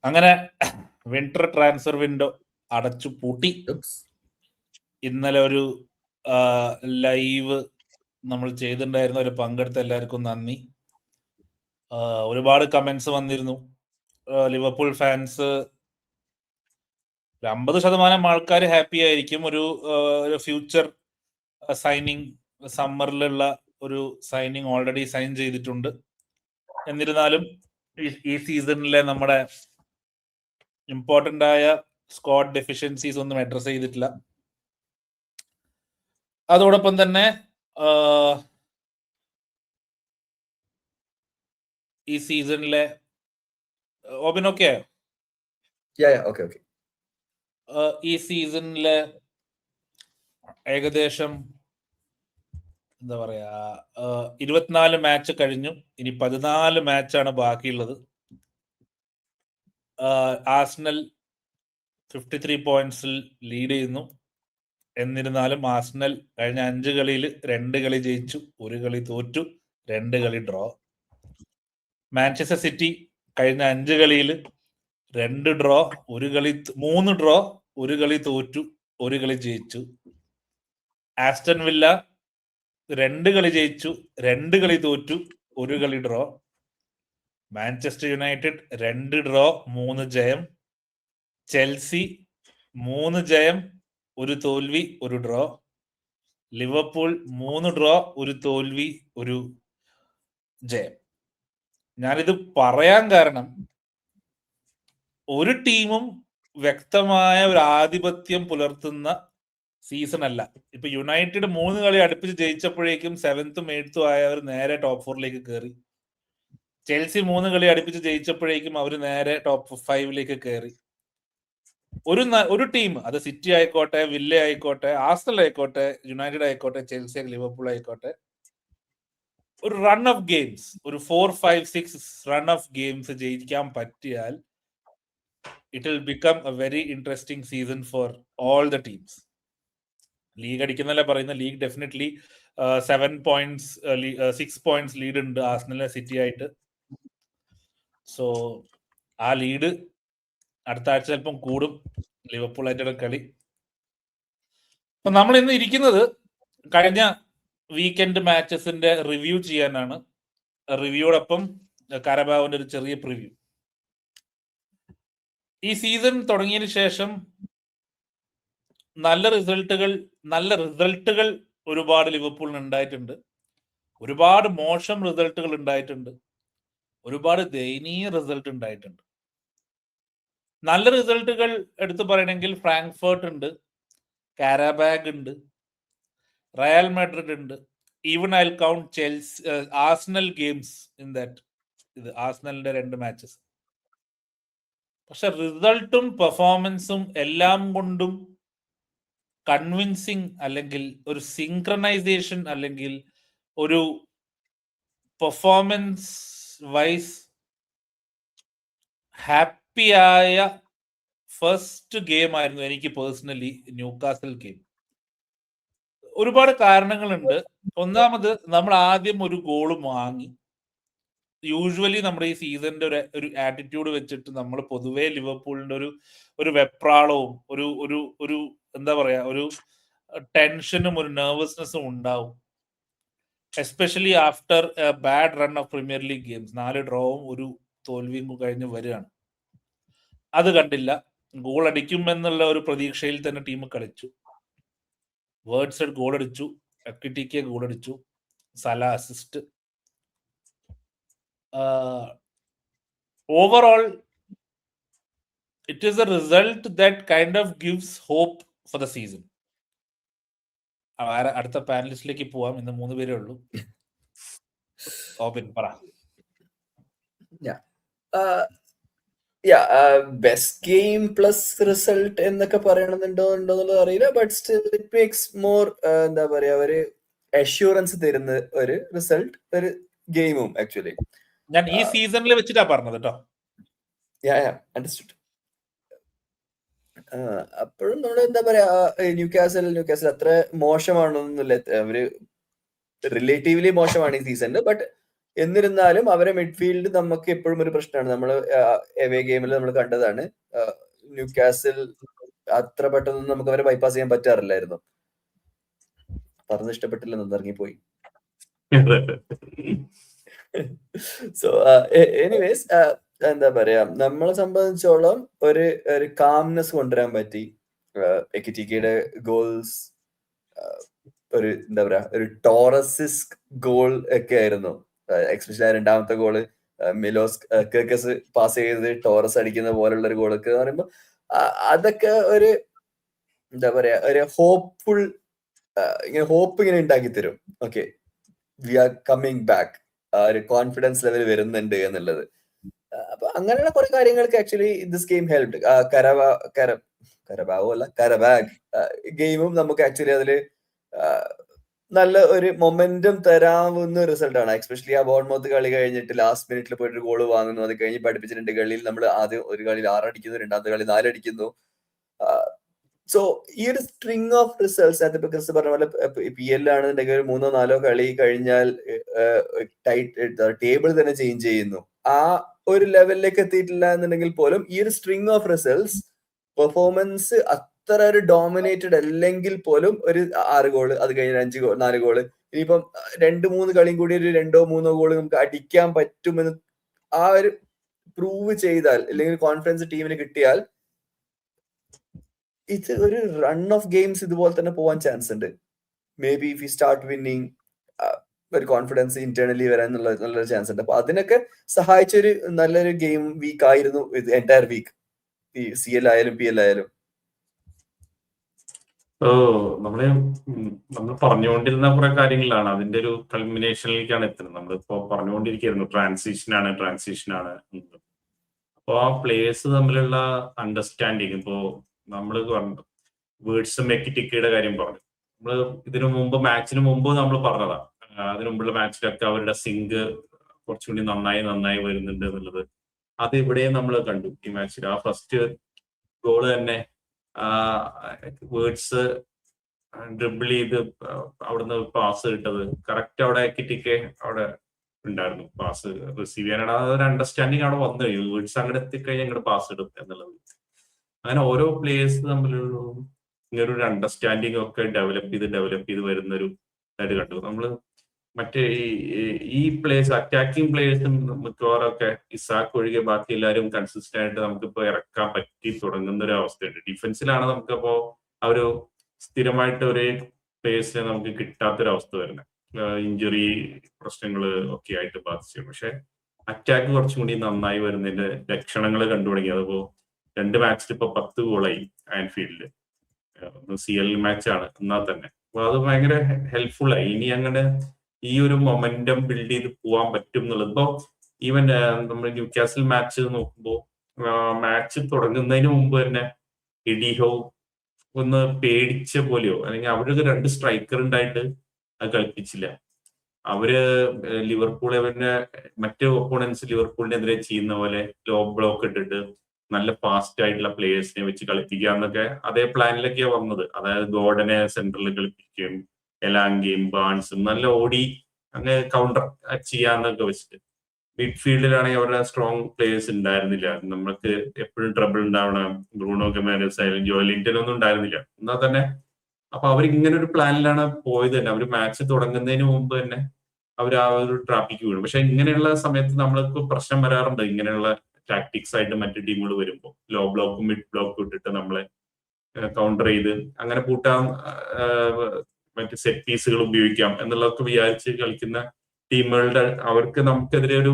അങ്ങനെ winter transfer window അടച്ചു പൂട്ടി. ഇന്നലെ ഒരു ലൈവ് നമ്മൾ ചെയ്തിട്ടുണ്ടായിരുന്ന ഒരു പങ്കെടുത്ത എല്ലാവർക്കും നന്ദി. ഒരുപാട് കമന്റ്സ് വന്നിരുന്നു. ലിവർപൂൾ ഫാൻസ് 50% ആൾക്കാർ ഹാപ്പി ആയിരിക്കും. ഒരു ഫ്യൂച്ചർ സൈനിങ് സമ്മറിലുള്ള ഒരു സൈനിങ് ഓൾറെഡി സൈൻ ചെയ്തിട്ടുണ്ട്. എന്നിരുന്നാലും ഈ സീസണിലെ നമ്മുടെ ഇമ്പോർട്ടന്റ് ആയ സ്ക്വാഡ് ഡെഫിഷ്യൻസീസ് ഒന്നും അഡ്രസ് ചെയ്തിട്ടില്ല. അതോടൊപ്പം തന്നെ ഈ സീസണിലെ ഓബിനൊക്കെ ഈ സീസണിലെ ഏകദേശം എന്താ പറയാ 24 മാച്ച് കഴിഞ്ഞു. ഇനി 14 മാച്ചാണ് ബാക്കിയുള്ളത്. ആർസണൽ 53 പോയിന്റ്സിൽ ലീഡ് ചെയ്യുന്നു. എന്നിരുന്നാലും ആർസണൽ കഴിഞ്ഞ 5 കളിയിൽ 2 കളി ജയിച്ചു, 1 കളി തോറ്റു, 2 കളി ഡ്രോ. മാഞ്ചസ്റ്റർ സിറ്റി കഴിഞ്ഞ 5 കളിയിൽ 2 ഡ്രോ, 1 കളി 3 ഡ്രോ, 1 കളി തോറ്റു, 1 കളി ജയിച്ചു. ആസ്റ്റൺ വില്ല 2 കളി ജയിച്ചു, 2 കളി തോറ്റു, 1 കളി ഡ്രോ. മാഞ്ചസ്റ്റർ യുണൈറ്റഡ് 2 ഡ്രോ, 3 ജയം. ചെൽസി 3 ജയം, 1 തോൽവി, 1 ഡ്രോ. ലിവർപൂൾ 3 ഡ്രോ, 1 തോൽവി, 1 ജയം. ഞാനിത് പറയാൻ കാരണം ഒരു ടീമും വ്യക്തമായ ഒരു ആധിപത്യം പുലർത്തുന്ന സീസൺ അല്ല. ഇപ്പൊ യുണൈറ്റഡ് 3 കളി അടുപ്പിച്ച് ജയിച്ചപ്പോഴേക്കും 7th 8th ആയവർ നേരെ ടോപ്പ് 4ലേക്ക് കയറി. ചെൽസി 3 കളി അടുപ്പിച്ച് ജയിച്ചപ്പോഴേക്കും അവർ നേരെ ടോപ്പ് 5ലേക്ക് കയറി. ഒരു ടീം, അത് സിറ്റി ആയിക്കോട്ടെ, വില്ല ആയിക്കോട്ടെ, ആർസണൽ ആയിക്കോട്ടെ, യുണൈറ്റഡ് ആയിക്കോട്ടെ, ചെൽസി, ലിവർപൂൾ ആയിക്കോട്ടെ, ഒരു റൺ ഓഫ് ഗെയിംസ്, ഒരു 4, 5, 6 റൺ ഓഫ് ഗെയിംസ് ജയിക്കാൻ പറ്റിയാൽ it will become a very interesting season for all the teams. League അടിക്കുന്നല്ലേ പറയുന്ന, league definitely 7 points 6 points lead ഉണ്ട് ആർസണലിനെ സിറ്റി ആയിട്ട്. സോ ആ ലീഡ് അടുത്ത ആഴ്ച ചിലപ്പം കൂടും ലിവർപൂൾ ആയിട്ടുള്ള കളി. അപ്പൊ നമ്മൾ ഇന്ന് ഇരിക്കുന്നത് കഴിഞ്ഞ വീക്കെൻഡ് മാച്ചസിന്റെ റിവ്യൂ ചെയ്യാനാണ്. റിവ്യൂടൊപ്പം കാരബാവിന്റെ ഒരു ചെറിയ പ്രിവ്യൂ. ഈ സീസൺ തുടങ്ങിയതിന് ശേഷം നല്ല റിസൾട്ടുകൾ ഒരുപാട് ലിവർപൂളിന് ഉണ്ടായിട്ടുണ്ട്. ഒരുപാട് മോശം റിസൾട്ടുകൾ ഉണ്ടായിട്ടുണ്ട്. ഒരുപാട് ദയനീയ റിസൾട്ട് ഉണ്ടായിട്ടുണ്ട്. നല്ല റിസൾട്ടുകൾ എടുത്തു പറയണമെങ്കിൽ ഫ്രാങ്ക്ഫർട്ട് ഉണ്ട്, കാരാബാഗ് ഉണ്ട്, റയൽ മാഡ്രിഡ് ഉണ്ട്. Even I will count Chelsea, Arsenal games in that. ഇത് ആർസണലിന്റെ 2 മാച്ചസ്. പക്ഷെ റിസൾട്ടും പെർഫോമൻസും എല്ലാം കൊണ്ടും കൺവിൻസിങ്, അല്ലെങ്കിൽ ഒരു സിങ്ക്രണൈസേഷൻ, അല്ലെങ്കിൽ ഒരു പെർഫോമൻസ് വൈസ് ഹാപ്പിയായ ഫസ്റ്റ് ഗെയിം ആയിരുന്നു എനിക്ക് പേഴ്സണലി ന്യൂകാസിൽ ഗെയിം. ഒരുപാട് കാരണങ്ങളുണ്ട്. ഒന്നാമത്, നമ്മൾ ആദ്യം ഒരു ഗോള് വാങ്ങി. യൂഷ്വലി നമ്മുടെ ഈ സീസണിന്റെ ഒരു ആറ്റിറ്റ്യൂഡ് വെച്ചിട്ട് നമ്മൾ പൊതുവേ ലിവർപൂളിന്റെ ഒരു വെപ്രാളവും ഒരു എന്താ പറയാ, ഒരു ടെൻഷനും ഒരു നെർവസ്നെസ്സും ഉണ്ടാവും. Especially after A bad run off premier league games. 4 ഡ്രോവും 1 തോൽവിയും കഴിഞ്ഞ് വരികയാണ്. അത് കണ്ടില്ല. ഗോൾ അടിക്കുമെന്നുള്ള ഒരു പ്രതീക്ഷയിൽ തന്നെ ടീം കളിച്ചു. വേർഡ്സഡ് ഗോൾ അടിച്ചു, എക്വിറ്റിക്ക് ഗോൾ അടിച്ചു, Salah assist. Overall it is a result that kind of gives hope for the season. അടുത്ത പാനലിസ്റ്റിലേക്ക് പോവാം. ഇന്ന് 3 പേരേ ഉള്ളൂ. ഓബിൻ പറ. ബെസ്റ്റ് ഗെയിം പ്ലസ് റിസൾട്ട് എന്നൊക്കെ പറയണമെന്നുണ്ടോന്നുള്ളത് അറിയില്ല. But still it makes more എന്താ പറയാ, ഒരു അഷ്യൂറൻസ് തരുന്ന ഒരു റിസൾട്ട്, ഒരു ഗെയിമും. ആക്ച്വലി ഞാൻ ഈ സീസണിൽ വെച്ചിട്ടാ പറഞ്ഞത് കേട്ടോ. അണ്ടർസ്റ്റുഡ്. അപ്പോഴും നമ്മൾ എന്താ പറയാ, ന്യൂകാസിൽ അത്ര മോശമാണെന്നൊന്നുമില്ല. അവര് റിലേറ്റീവ്ലി മോശമാണ് ഈ സീസണിൽ. ബട്ട് എന്നിരുന്നാലും അവരെ മിഡ്ഫീൽഡ് നമുക്ക് എപ്പോഴും ഒരു പ്രശ്നമാണ്. നമ്മൾ എവേ ഗെയിമിൽ നമ്മൾ കണ്ടതാണ്. ന്യൂകാസിൽ അത്ര പെട്ടെന്ന് നമുക്ക് അവരെ ബൈപ്പാസ് ചെയ്യാൻ പറ്റാറില്ലായിരുന്നു. പറഞ്ഞ് ഇഷ്ടപ്പെട്ടില്ലെന്ന് ഇറങ്ങിപ്പോയി. സോ എനിവേസ് എന്താ പറയാ, നമ്മളെ സംബന്ധിച്ചോളം ഒരു കാംനെസ് കൊണ്ടുവരാൻ പറ്റി. എക്കിറ്റിക്കയുടെ ഗോൾസ് ഒരു എന്താ പറയാ, ഒരു ടോറസിസ്ക് ഗോൾ ഒക്കെ ആയിരുന്നു. എക്സ്പെഷ്യലി രണ്ടാമത്തെ ഗോള് മിലോസ് കെർക്കസ് പാസ് ചെയ്ത് ടോറസ് അടിക്കുന്ന പോലുള്ള ഒരു ഗോളൊക്കെ എന്ന് പറയുമ്പോൾ അതൊക്കെ ഒരു എന്താ പറയാ, ഒരു ഹോപ്പ്ഫുൾ, ഇങ്ങനെ ഹോപ്പ് ഇങ്ങനെ ഉണ്ടാക്കി തരും. Okay, we are coming back, ഒരു കോൺഫിഡൻസ് ലെവൽ വരുന്നുണ്ട് എന്നുള്ളത്. അപ്പൊ അങ്ങനെയുള്ള കുറെ കാര്യങ്ങൾക്ക് actually this game helped. Carabao അല്ല, കരബാഗ് ഗെയിമും നമുക്ക് ആക്ച്വലി അതില് നല്ല ഒരു മൊമെന്റം തരാവുന്ന റിസൾട്ടാണ്. എക്സ്പെഷ്യലി ആ ബോർൺമൗത്ത് കളി കഴിഞ്ഞിട്ട് ലാസ്റ്റ് മിനിറ്റിൽ പോയിട്ട് ഒരു ഗോള് വാങ്ങുന്നു. അത് കഴിഞ്ഞ് പഠിപ്പിച്ച 2 കളിയിൽ നമ്മൾ ആദ്യം ഒരു കളിയിൽ 6 അടിക്കുന്നു, രണ്ടാമത്തെ കളി 4 അടിക്കുന്നു. സോ ഈ ഒരു സ്ട്രിങ് ഓഫ് റിസൾട്ട്സ്, അതിപ്പോ ക്രിസ് പറഞ്ഞ പോലെ PL ആണെന്നുണ്ടെങ്കിൽ ഒരു 3-4 കളി കഴിഞ്ഞാൽ ടേബിൾ തന്നെ ചേഞ്ച് ചെയ്യുന്നു. ആ ഒരു ലെവലിലേക്ക് എത്തിയിട്ടില്ല എന്നുണ്ടെങ്കിൽ പോലും ഈ ഒരു സ്ട്രിങ് ഓഫ് റിസൾട്ട്സ്, പെർഫോമൻസ് അത്ര ഒരു ഡോമിനേറ്റഡ് അല്ലെങ്കിൽ പോലും ഒരു 6 ഗോള്, അത് കഴിഞ്ഞ 4 ഗോള്, ഇനിയിപ്പം 2-3 കളിയും കൂടി ഒരു 2-3 ഗോള് നമുക്ക് അടിക്കാൻ പറ്റുമെന്ന് ആ ഒരു പ്രൂവ് ചെയ്താൽ, അല്ലെങ്കിൽ കോൺഫിഡൻസ് ടീമിന് കിട്ടിയാൽ, ഇത് ഒരു റൺ ഓഫ് ഗെയിംസ് ഇതുപോലെ തന്നെ പോവാൻ ചാൻസ് ഉണ്ട്. May be if you start winning, ഒരു കോൺഫിഡൻസ് ഇന്റേണലി വരാൻ നല്ലൊരു ചാൻസ് ഉണ്ട്. അപ്പൊ അതിനൊക്കെ സഹായിച്ചൊരു നല്ലൊരു ഗെയിം വീക്ക് ആയിരുന്നു ഇത്, എൻറ്റയർ വീക്ക്, ഈ CL ആയാലും PL ആയാലും. നമ്മൾ പറഞ്ഞുകൊണ്ടിരുന്ന കുറെ കാര്യങ്ങളാണ് അതിന്റെ ഒരു കൾമിനേഷനിലേക്കാണ് എത്തുന്നത്. നമ്മളിപ്പോ പറഞ്ഞുകൊണ്ടിരിക്കുന്നു ട്രാൻസിഷനാണ്. അപ്പൊ ആ പ്ലേയേഴ്സ് തമ്മിലുള്ള അണ്ടർസ്റ്റാൻഡിങ്, ഇപ്പോ നമ്മൾ വേർഡ്സ് മെക്കിറ്റിക്കയുടെ കാര്യം പറഞ്ഞു. നമ്മൾ ഇതിനു മുമ്പ്, മാച്ചിന് മുമ്പ് നമ്മൾ പറഞ്ഞതാ, അതിനു മുമ്പുള്ള മാച്ചിലൊക്കെ അവരുടെ സിങ്ക് കുറച്ചുകൂടി നന്നായി വരുന്നുണ്ട് എന്നുള്ളത്. അത് ഇവിടെയും നമ്മൾ കണ്ടു ഈ മാച്ചിൽ. ആ ഫസ്റ്റ് ഗോള് തന്നെ വേർഡ്സ് ഡ്രിബിൾ ചെയ്ത് അവിടുന്ന് പാസ് കിട്ടത് കറക്റ്റ് അവിടെ കിറ്റിക്ക് അവിടെ ഉണ്ടായിരുന്നു, പാസ് റിസീവ് ചെയ്യാനാണ്. അതൊരു അണ്ടർസ്റ്റാൻഡിങ് അവിടെ വന്നു കഴിഞ്ഞു. വേർഡ്സ് അങ്ങോട്ട് എത്തിക്കഴിഞ്ഞാൽ ഇങ്ങോട്ട് പാസ് ഇടും എന്നുള്ളത്. അങ്ങനെ ഓരോ പ്ലേയേഴ്സ് തമ്മിലുള്ള ഇങ്ങനൊരു അണ്ടർസ്റ്റാൻഡിങ് ഒക്കെ ഡെവലപ്പ് ചെയ്ത് വരുന്നൊരു ആയിട്ട് കണ്ടു. നമ്മള് മറ്റേ ഈ പ്ലേയേഴ്സ്, അറ്റാക്കിംഗ് പ്ലേയേഴ്സ് മിക്കവാറും ഒക്കെ ഇസാക്ക് ഒഴികെ ബാക്കി എല്ലാവരും കൺസിസ്റ്റന്റ് ആയിട്ട് നമുക്കിപ്പോ ഇറക്കാൻ പറ്റി തുടങ്ങുന്ന ഒരു അവസ്ഥയുണ്ട്. ഡിഫൻസിലാണ് നമുക്കിപ്പോ ആ ഒരു സ്ഥിരമായിട്ട് ഒരേ പ്ലേയേഴ്സിനെ നമുക്ക് കിട്ടാത്തൊരവസ്ഥ വരുന്നത്, ഇഞ്ചുറി പ്രശ്നങ്ങൾ ഒക്കെ ആയിട്ട് ബാധിച്ചു. പക്ഷെ അറ്റാക്ക് കുറച്ചും കൂടി നന്നായി വരുന്നതിന്റെ ലക്ഷണങ്ങൾ കണ്ടു തുടങ്ങി. അതിപ്പോ 2 മാച്ചിൽ ഇപ്പൊ 10 ഗോളായി ആൻഫീൽഡില്. CL മാച്ചാണ് എന്നാൽ തന്നെ. അപ്പൊ അത് ഭയങ്കര ഹെൽപ്ഫുൾ ആയി. ഇനി അങ്ങനെ ഈ ഒരു മൊമെന്റം ബിൽഡ് ചെയ്ത് പോകാൻ പറ്റും എന്നുള്ളത്. ഇപ്പൊ ഈവൻ നമ്മൾ ന്യൂകാസിൽ മാച്ച് നോക്കുമ്പോൾ മാച്ച് തുടങ്ങുന്നതിന് മുമ്പ് തന്നെ എഡിഹോ ഒന്ന് പേടിച്ച പോലെയോ, അല്ലെങ്കിൽ അവർക്ക് 2 സ്ട്രൈക്കർ ഉണ്ടായിട്ട് അത് കളിപ്പിച്ചില്ല. അവര് ലിവർപൂൾ, അവരുടെ മറ്റു ഒപ്പോണൻസ് ലിവർപൂളിനെതിരെ ചെയ്യുന്ന പോലെ ലോ ബ്ലോക്ക് ഇട്ടിട്ട് നല്ല ഫാസ്റ്റ് ആയിട്ടുള്ള പ്ലേയേഴ്സിനെ വെച്ച് കളിപ്പിക്കാന്നൊക്കെ അതേ പ്ലാനിലൊക്കെയാ വന്നത്. അതായത് ഗോർഡനെ സെന്ററിൽ കളിപ്പിക്കുകയും എലാങ്കയും ബാൺസും നല്ല ഓടി അങ്ങനെ കൗണ്ടർ ചെയ്യാന്നൊക്കെ വെച്ചിട്ട്. മിഡ്ഫീൽഡിലാണെങ്കിൽ അവരുടെ സ്ട്രോങ് പ്ലേയേഴ്സ് ഉണ്ടായിരുന്നില്ല. നമുക്ക് എപ്പോഴും ട്രബിൾ ഉണ്ടാവണം, ബ്രൂണോ ഗമാരസ് ആയാലും ജോലിന്റൺ ഒന്നും ഉണ്ടായിരുന്നില്ല എന്നാൽ തന്നെ. അപ്പൊ അവർ ഇങ്ങനെ ഒരു പ്ലാനിലാണ് പോയത് തന്നെ. അവർ മാച്ച് തുടങ്ങുന്നതിന് മുമ്പ് തന്നെ അവർ ആ ഒരു ട്രാപ്പിക്ക് വീണു. പക്ഷെ ഇങ്ങനെയുള്ള സമയത്ത് നമ്മൾക്ക് പ്രശ്നം വരാറുണ്ട്. ഇങ്ങനെയുള്ള ടാക്ടിക്സ് ആയിട്ട് മറ്റു ടീമുകൾ വരുമ്പോൾ ലോ ബ്ലോക്കും മിഡ് ബ്ലോക്കും ഇട്ടിട്ട് നമ്മളെ കൗണ്ടർ ചെയ്ത് അങ്ങനെ പൂട്ടാൻ, മറ്റ് സെറ്റ് പീസുകൾ ഉപയോഗിക്കാം എന്നുള്ളതൊക്കെ വിചാരിച്ച് കളിക്കുന്ന ടീമുകളുടെ അവർക്ക് നമുക്കെതിരെ ഒരു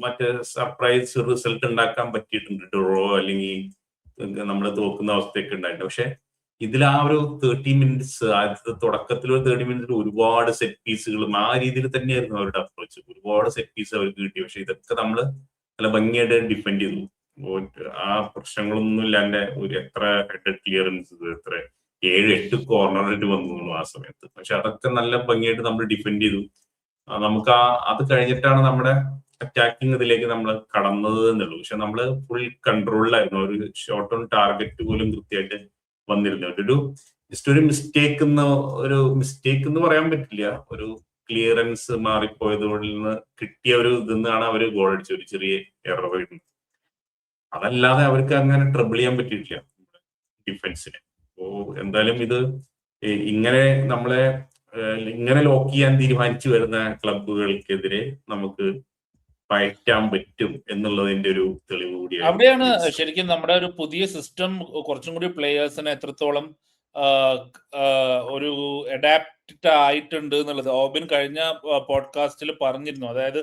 മറ്റേ സർപ്രൈസ് റിസൾട്ട് ഉണ്ടാക്കാൻ പറ്റിയിട്ടുണ്ട്. ഡ്രോ അല്ലെങ്കിൽ നമ്മൾ തോക്കുന്ന അവസ്ഥയൊക്കെ ഉണ്ടായിട്ടുണ്ട്. പക്ഷെ ഇതിൽ ആ ഒരു 30 മിനിറ്റ്സ്, ആദ്യത്തെ തുടക്കത്തിൽ ഒരു 30 മിനിറ്റ്സിൽ ഒരുപാട് സെറ്റ് പീസുകളും ആ രീതിയിൽ തന്നെയായിരുന്നു അവരുടെ അപ്രോച്ച്. ഒരുപാട് സെറ്റ് പീസ് അവർക്ക് കിട്ടി. പക്ഷെ ഇതൊക്കെ നമ്മൾ നല്ല ഭംഗിയായിട്ട് ഡിഫെൻഡ് ചെയ്തു. ആ പ്രശ്നങ്ങളൊന്നും ഇല്ലാണ്ട് ഒരു എത്ര ഹെഡ് ക്ലിയറൻസ്, എത്ര 7-8 കോർണറിൽ വന്നു ആ സമയത്ത്. പക്ഷെ അതൊക്കെ നല്ല ഭംഗിയായിട്ട് നമ്മൾ ഡിഫെൻഡ് ചെയ്തു. നമുക്ക് അത് കഴിഞ്ഞിട്ടാണ് നമ്മുടെ അറ്റാക്കിംഗ് ഇതിലേക്ക് നമ്മൾ കടന്നത് എന്നുള്ളൂ. പക്ഷെ നമ്മൾ ഫുൾ കൺട്രോളിലായിരുന്നു. ഒരു ഷോട്ട് ഓൺ ടാർഗറ്റ് പോലും കൃത്യമായിട്ട് വന്നിരുന്നു. ജസ്റ്റ് ഒരു മിസ്റ്റേക്ക് എന്ന് പറയാൻ പറ്റില്ല, ഒരു ക്ലിയറൻസ് മാറിപ്പോയതുകൊണ്ട് നിന്ന് കിട്ടിയ ഒരു ഇതെന്നാണ് അവര് ഗോൾ അടിച്ച ഒരു ചെറിയ എറർ വരുന്നത്. അതല്ലാതെ അവർക്ക് അങ്ങനെ ട്രബിൾ ചെയ്യാൻ പറ്റിയിട്ടില്ല ഡിഫൻസിന്. അപ്പോ എന്തായാലും ഇത് ഇങ്ങനെ നമ്മളെ ഇങ്ങനെ ലോക്ക് ചെയ്യാൻ തീരുമാനിച്ചു വരുന്ന ക്ലബുകൾക്കെതിരെ നമുക്ക് പയറ്റാൻ പറ്റും എന്നുള്ളതിന്റെ ഒരു തെളിവ് കൂടിയാണ്. അവിടെയാണ് ശരിക്കും നമ്മുടെ ഒരു പുതിയ സിസ്റ്റം കുറച്ചും കൂടി പ്ലേയേഴ്സിനെ എത്രത്തോളം ഒരു അഡാപ്റ്റ് ആയിട്ടുണ്ട് എന്നുള്ളത് ഓബിൻ കഴിഞ്ഞ പോഡ്കാസ്റ്റിൽ പറഞ്ഞിരുന്നു. അതായത്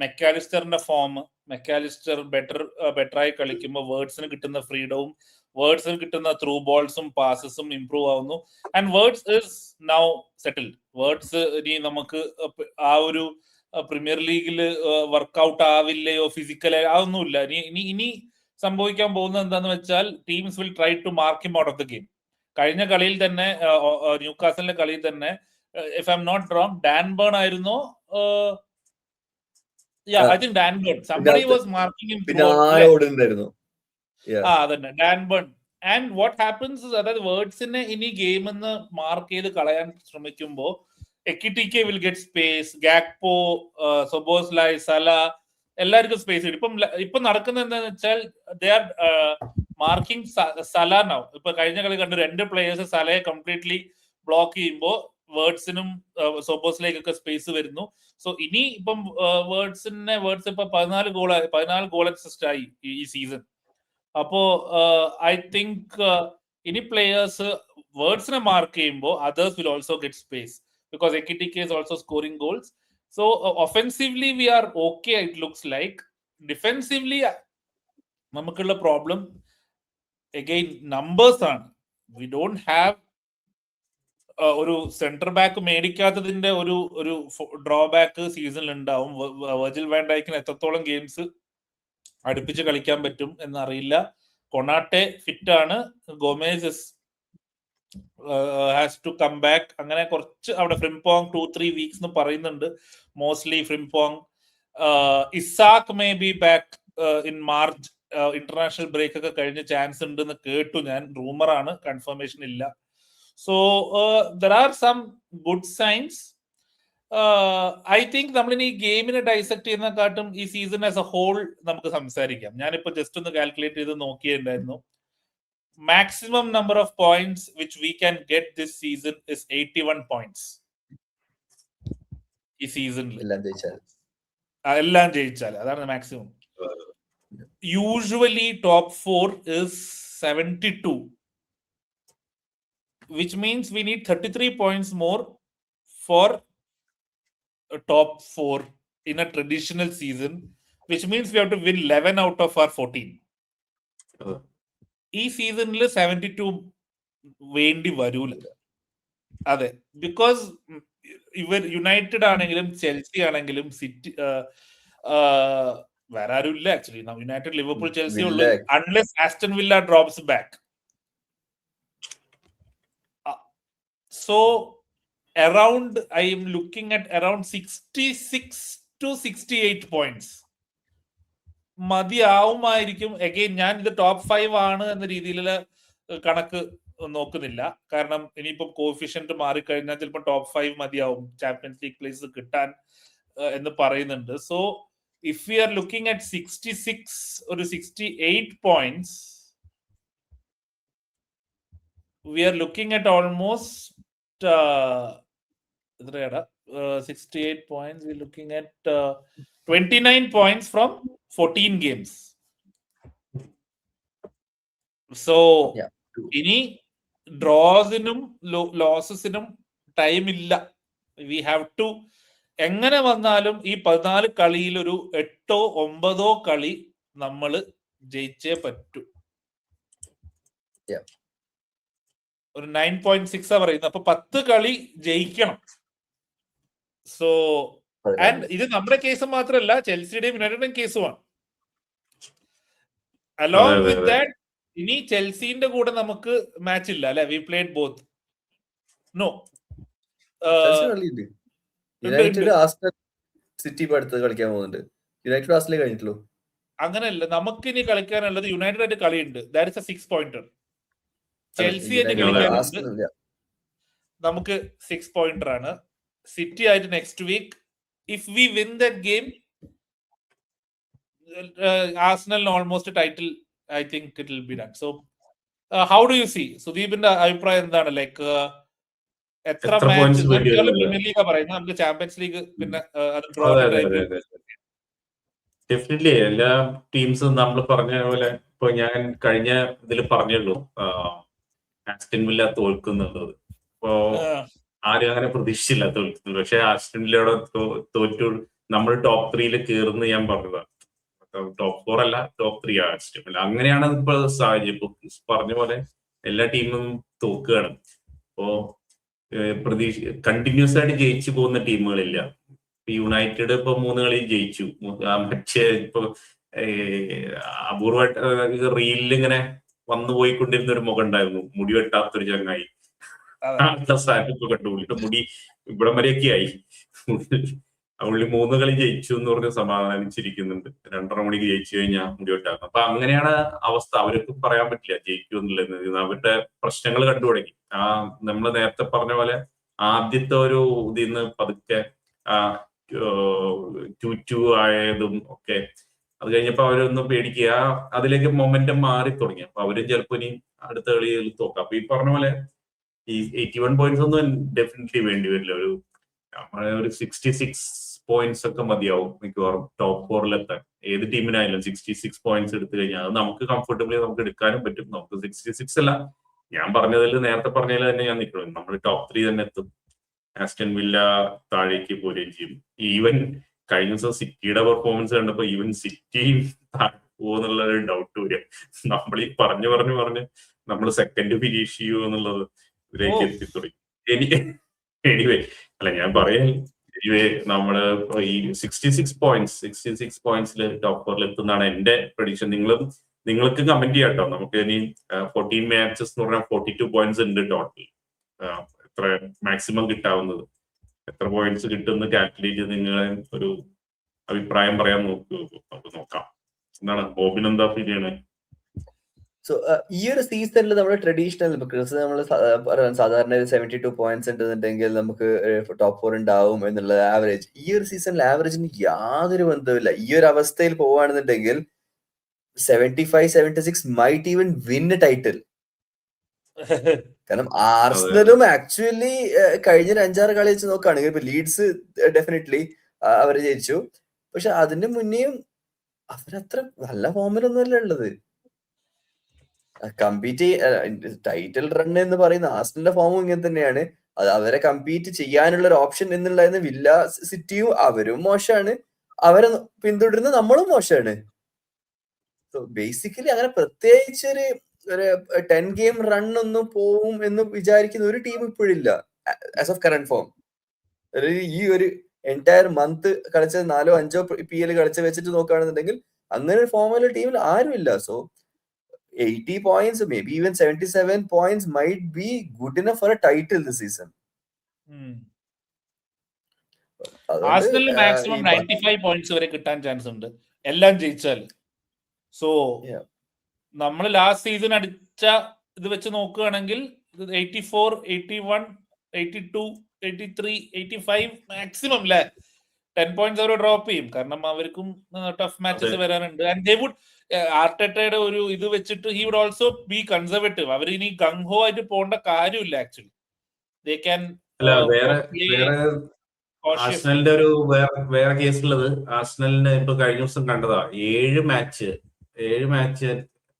മെക്കാലിസ്റ്ററിന്റെ ഫോം, മെക്കാലിസ്റ്റർ ബെറ്റർ ആയി കളിക്കുമ്പോൾ വേർഡ്സിന് കിട്ടുന്ന ഫ്രീഡവും വേർഡ്സിന് കിട്ടുന്ന ത്രൂ ബോൾസും പാസസും ഇംപ്രൂവ് ആവുന്നു. And words is now settled. Words ഇനി നമുക്ക് ആ ഒരു പ്രീമിയർ ലീഗിൽ വർക്ക്ഔട്ട് ആവില്ലയോ ഫിസിക്കലി അതൊന്നുമില്ല. ഇനി സംഭവിക്കാൻ പോകുന്നത് എന്താന്ന് വെച്ചാൽ teams will try to mark him out of the game. കഴിഞ്ഞ കളിയിൽ തന്നെ ന്യൂകാസലിന്റെ കളിയിൽ തന്നെ if I'm not wrong Dan Burn ആയിരുന്നു. I think Dan Burn somebody was marking him അതന്നെ Dan Burn. And what happens, അതായത് വേർഡ്സിനെ ഇനി ഗെയിമെന്ന് മാർക്ക് ചെയ്ത് കളയാൻ ശ്രമിക്കുമ്പോൾ Ekitike will get space, Gakpo, Szoboszlai, Salah എല്ലാവർക്കും സ്പേസ് കിട്ടും. ഇപ്പം നടക്കുന്നത് എന്താണെന്ന് വെച്ചാൽ they are marking Salah now. ഇപ്പൊ കഴിഞ്ഞ കളി കണ്ടു 2 പ്ലേയേഴ്സ് സലയെ കംപ്ലീറ്റ്ലി ബ്ലോക്ക് ചെയ്യുമ്പോൾ വേർഡ്സിനും സൊബോസിലേക്കൊക്കെ സ്പേസ് വരുന്നു. സോ ഇനി ഇപ്പം വേർഡ്സ് ഇപ്പൊ 14 ഗോൾ അസിസ്റ്റ് ആയി ഈ സീസൺ. അപ്പോ ഐ തിങ്ക് ഇനി പ്ലേയേഴ്സ് വേർഡ്സിനെ മാർക്ക് ചെയ്യുമ്പോൾ others will also get space because Ekitike is also scoring goals. So offensively we are okay, it looks like. Defensively നമുക്കുള്ള പ്രോബ്ലം again numbers ആണ്. We don't have ഒരു centre back മേടിക്കാത്തതിന്റെ ഒരു drawback സീസണിൽ ഉണ്ടാവും. Virgil van ഡൈക്കിന് എത്രത്തോളം games അടുപ്പിച്ച് കളിക്കാൻ പറ്റും എന്നറിയില്ല. കൊണാട്ടെ ഫിറ്റ് ആണ്, Gomez has to come back. അങ്ങനെ കുറച്ച് അവിടെ ഫ്രിംപോങ് 2-3 വീക്സ് എന്ന് പറയുന്നുണ്ട്. Mostly Frimpong. Isak may be back in March. International break ഒക്കെ കഴിഞ്ഞ ചാൻസ് ഉണ്ട് എന്ന് കേട്ടു ഞാൻ. റൂമറാണ്, കൺഫർമേഷൻ ഇല്ല. So there are some good signs. I think നമ്മളിനി ഈ ഗെയിമിനെ ഡൈസെക്ട് ചെയ്യുന്നതിനെക്കാട്ടും ഈ സീസൺ ആസ് എ ഹോൾ നമുക്ക് സംസാരിക്കാം. ഞാനിപ്പോ ജസ്റ്റ് ഒന്ന് കാൽക്കുലേറ്റ് ചെയ്ത് നോക്കിയിട്ടുണ്ടായിരുന്നു. Maximum number of points which we can get this season is 81 points. ഈ സീസണിൽ എല്ലാം ജയിച്ചാൽ അതാണ് maximum. Usually top 4 is 72, which means we need 33 points more for a top 4 in a traditional season, which means we have to win 11 out of our 14. ഈ സീസണിൽ 72 വേണ്ടി വരൂല. അതെ, ബിക്കോസ് ഇവർ യുണൈറ്റഡ് ആണെങ്കിലും ചെൽസി ആണെങ്കിലും സിറ്റി വേറെ ആരും ഇല്ല ആക്ച്വലി. യുണൈറ്റഡ്, ലിവർപൂൾ, ചെൽസി ഉള്ളു, unless Aston Villa drops back. So around I'm looking at around 66 to 68 points മതിയാവുമായിരിക്കും. അഗെയിൻ ഞാൻ ഇത് ടോപ്പ് 5 ആണ് എന്ന രീതിയിലുള്ള കണക്ക് നോക്കുന്നില്ല. കാരണം ഇനിയിപ്പം കോഫിഷ്യന്റ് മാറിക്കഴിഞ്ഞാൽ ചിലപ്പോൾ ടോപ്പ് 5 മതിയാവും ചാമ്പ്യൻസ് ലീഗ് പ്ലേസ് കിട്ടാൻ എന്ന് പറയുന്നുണ്ട്. So if we are looking at 66 ഒരു 68 points, we are looking at almost എത്രയാടാ 68 points, we're looking at 29 points from 14 games. So ഇനി ഡ്രോസിനും ലോസസിനും ടൈം ഇല്ല. വി ഹാവ് ടു, എങ്ങനെ വന്നാലും ഈ 14 കളിയിൽ ഒരു 8-9 കളി നമ്മൾ ജയിച്ചേ പറ്റൂ. ഒരു 9.6 പറയുന്നത്. അപ്പൊ 10 കളി ജയിക്കണം. സോ ആൻഡ് ഇത് നമ്മുടെ കേസ് മാത്രമല്ല, ചെൽസിയുടെയും യുണൈറ്റഡിന്റെയും കേസുമാണ്. അലോങ് വിത്ത് ദാറ്റ് ഇനി ചെൽസിന്റെ കൂടെ നമുക്ക് മാച്ച് ഇല്ല അല്ലെ. We played both. നോ, അങ്ങനെയല്ല. നമുക്ക് ഇനി കളിക്കാനുള്ളത് യുണൈറ്റഡ് ആയിട്ട് കളിയുണ്ട്. That is a 6 pointer. Chelsea ആയിട്ട് കളിക്കാനുണ്ട് നമുക്ക് 6 പോയിന്റർ ആണ്. സിറ്റി ആയിട്ട് next week. If we win that game, ആർസണലിന് almost title I think it will be done. So how do you see? സുദീപിന്റെ അഭിപ്രായം എന്താണ്? ലൈക്ക് എത്ര എത്ര മാച്ച് പോയിന്റ്സ് വേണ്ടി വരും? പ്രീമിയർ ലീഗ് പറയുന്നത്, നമുക്ക് ചാമ്പ്യൻസ് ലീഗ് പിന്നെ അത് ഡ്രോ അതെ അതെ അതെ അതെ ഡെഫിനറ്റ്ലി എല്ലാ ടീംസും നമ്മൾ പറഞ്ഞ പോലെ ഇപ്പൊ ഞാൻ കഴിഞ്ഞ ഇതിൽ പറഞ്ഞുള്ളൂ ആസ്റ്റൺ വില്ല തോൽക്കുന്നുള്ളത്. ഇപ്പോ ആരും അങ്ങനെ പ്രതീക്ഷിച്ചില്ല തോൽക്കുന്നത്. പക്ഷെ ആസ്റ്റൺ വില്ലയോടെ തോറ്റു നമ്മൾ ടോപ്പ് 3 കയറുന്ന ഞാൻ പറഞ്ഞതാണ്. ടോപ്പ് 4 അല്ല, ടോപ്പ് 3 ആസ്റ്റൺ വില്ല. അങ്ങനെയാണ് ഇപ്പൊ സാഹചര്യം. ഇപ്പൊ പറഞ്ഞ പോലെ എല്ലാ ടീമും തോക്കുകയാണ്. അപ്പോ കണ്ടിന്യൂസ് ആയിട്ട് ജയിച്ചു പോകുന്ന ടീമുകളില്ല. യുണൈറ്റഡ് ഇപ്പൊ 3 കളി ജയിച്ചു. മറ്റേ ഇപ്പൊ അപൂർവമായിട്ട് റീലിൽ ഇങ്ങനെ വന്നു പോയിക്കൊണ്ടിരുന്ന ഒരു മുഖം ഉണ്ടായിരുന്നു, മുടി വെട്ടാത്തൊരു ചങ്ങായി. ഇപ്പൊ കണ്ടുപിടിച്ച മുടി ഇവിടം വരെയൊക്കെ ആയി. പുള്ളി 3 കളി ജയിച്ചു എന്ന് പറഞ്ഞ് സമാധാനിച്ചിരിക്കുന്നുണ്ട്. 2.5 മണിക്ക് ജയിച്ചു കഴിഞ്ഞാൽ മുടി വെട്ടാക്കും. അപ്പൊ അങ്ങനെയാണ് അവസ്ഥ. അവർക്ക് പറയാൻ പറ്റില്ല ജയിക്കും എന്നുള്ളത്. അവരുടെ പ്രശ്നങ്ങൾ കണ്ടു തുടങ്ങി. നമ്മൾ നേരത്തെ പറഞ്ഞ പോലെ ആദ്യത്തെ ഒരു ഇതിന്ന് പതുക്കെ 2-2 ആയതും ഒക്കെ അത് കഴിഞ്ഞപ്പോ അവരൊന്ന് പേടിക്കുക, അതിലേക്ക് മൊമെന്റം മാറി തുടങ്ങി. അപ്പൊ അവര് ചിലപ്പോ ഇനി അടുത്ത കളിയിൽ തോക്കാം. അപ്പൊ ഈ പറഞ്ഞ പോലെ ഈ 81 പോയിന്റ്സ് ഒന്നും ഡെഫിനറ്റ്ലി വേണ്ടി വരില്ല. ഒരു 66 പോയിന്റ്സ് ഒക്കെ മതിയാവും മിക്കവാറും ടോപ്പ് 4 ഏത് ടീമിനായാലും 66 പോയിന്റ്സ് എടുത്തു കഴിഞ്ഞാൽ അത് നമുക്ക് കംഫർട്ടബിളി നമുക്ക് എടുക്കാനും പറ്റും. നമുക്ക് 66 അല്ല, ഞാൻ പറഞ്ഞതിൽ നേരത്തെ പറഞ്ഞതിൽ തന്നെ ഞാൻ നിൽക്കണം. നമ്മൾ ടോപ്പ് 3 തന്നെ എത്തും. ആസ്റ്റൺ വില്ല താഴേക്ക് പോരുകയും ചെയ്യും. ഈവൻ കഴിഞ്ഞ ദിവസം സിറ്റിയുടെ പെർഫോമൻസ് കണ്ടപ്പോ ഈവൻ സിറ്റിയും പോകുന്നുള്ള ഒരു ഡൗട്ട് വരിക. നമ്മൾ ഈ പറഞ്ഞ് നമ്മൾ സെക്കൻഡ് ഫിനിഷ് ചെയ്യൂ എന്നുള്ളത് ഇതിലേക്ക് എത്തിത്തുടങ്ങി. എനിവേ അല്ല ഞാൻ പറയാൻ നമ്മള് ഈ 66 പോയിന്റ്സിൽ ടോപ്പ് 4 എത്തുന്നതാണ് എന്റെ പ്രഡിക്ഷൻ. നിങ്ങൾക്ക് കമന്റ് ചെയ്യാം കേട്ടോ. നമുക്ക് ഇനി 14 മാച്ചസ് എന്ന് പറഞ്ഞാൽ 42 പോയിന്റ്സ് ഉണ്ട് ടോട്ടൽ. എത്ര മാക്സിമം കിട്ടാവുന്നത്, എത്ര പോയിന്റ്സ് കിട്ടുമെന്ന് കാൽക്കുലേറ്റ് ചെയ്ത് നിങ്ങളെ ഒരു അഭിപ്രായം പറയാൻ നമുക്ക് നോക്കാം. എന്താണ് ബോബിന് എന്താ ഫീൽ ചെയ്യണേ? സോ ഈ ഒരു സീസണിൽ നമ്മുടെ ട്രഡീഷണൽ നമ്മൾ സാധാരണ 72 പോയിന്റ്സ് ഉണ്ടെന്നുണ്ടെങ്കിൽ നമുക്ക് ടോപ്പ് 4 ഉണ്ടാവും എന്നുള്ള ആവറേജ്. ഈ ഒരു സീസണിൽ ആവറേജിന് യാതൊരു ബന്ധവുമില്ല. ഈ ഒരു അവസ്ഥയിൽ പോവുകയാണെന്നുണ്ടെങ്കിൽ 75-76 മൈറ്റ് ഈവൻ വിൻ ടൈറ്റിൽ. കാരണം ആർസണലും ആക്ച്വലി കഴിഞ്ഞ 5-6 കളി വെച്ച് നോക്കുകയാണെങ്കിൽ ഇപ്പൊ ലീഡ്സ് ഡെഫിനറ്റ്ലി അവര് ജയിച്ചു. പക്ഷെ അതിന് മുന്നേയും അവരത്ര നല്ല ഫോമിലൊന്നുമല്ല ഉള്ളത്. കമ്പീറ്റ് ടൈറ്റിൽ റൺ എന്ന് പറയുന്ന ആർസണലിന്റെ ഫോമും ഇങ്ങനെ തന്നെയാണ്. അത് അവരെ കമ്പീറ്റ് ചെയ്യാനുള്ള ഒരു ഓപ്ഷൻ എന്നുള്ളതെന്ന് വില്ല സിറ്റിയും അവരും മോശമാണ്, അവരെ പിന്തുടരുന്ന നമ്മളും മോശമാണ്. സോ ബേസിക്കലി അങ്ങനെ പ്രത്യേകിച്ച് ഒരു 10 ഗെയിം റൺ ഒന്നും പോവും എന്ന് വിചാരിക്കുന്ന ഒരു ടീം ഇപ്പോഴില്ല ആസ് ഓഫ് കറന്റ് ഫോം. ഈ ഒരു എൻറ്റയർ മന്ത് കളിച്ച 4-5 PL കളിച്ച് വെച്ചിട്ട് നോക്കുകയാണെന്നുണ്ടെങ്കിൽ അങ്ങനെ ഒരു ഫോമുള്ള ടീമിൽ ആരുമില്ല. So 80 points, maybe even 77 points might be good enough for a title this season. ആർസണലിന് മാക്സിമം 95 പോയിന്റ്സ് വരെ കിട്ടാൻ ചാൻസ് ഉണ്ട് എല്ലാം ജയിച്ചാൽ. സോ നമ്മൾ ലാസ്റ്റ് സീസൺ അടിച്ച ഇത് വെച്ച് നോക്കുകയാണെങ്കിൽ 84, 81, 82, 83, 85 മാക്സിമം അല്ലേ 10 പോയിന്റ്സ് അവർ ഡ്രോപ്പ് ചെയ്യും. കാരണം അവർക്കും ടഫ് മാച്ചസ് വരാനുണ്ട്. ആൻഡ് ദേ വുഡ് ആർട്ടറ്റയുടെ ഒരു ഇത് വെച്ചിട്ട് he would also be conservative. അവർ ഇനി ഗംഹോ ആയിട്ട് പോകേണ്ട കാര്യമില്ല. Actually they can. ആർസണലിന്റെ ഒരു വേറെ കേസുള്ളത്, ആർസണലിന് ഇപ്പൊ കഴിഞ്ഞ ദിവസം കണ്ടതാ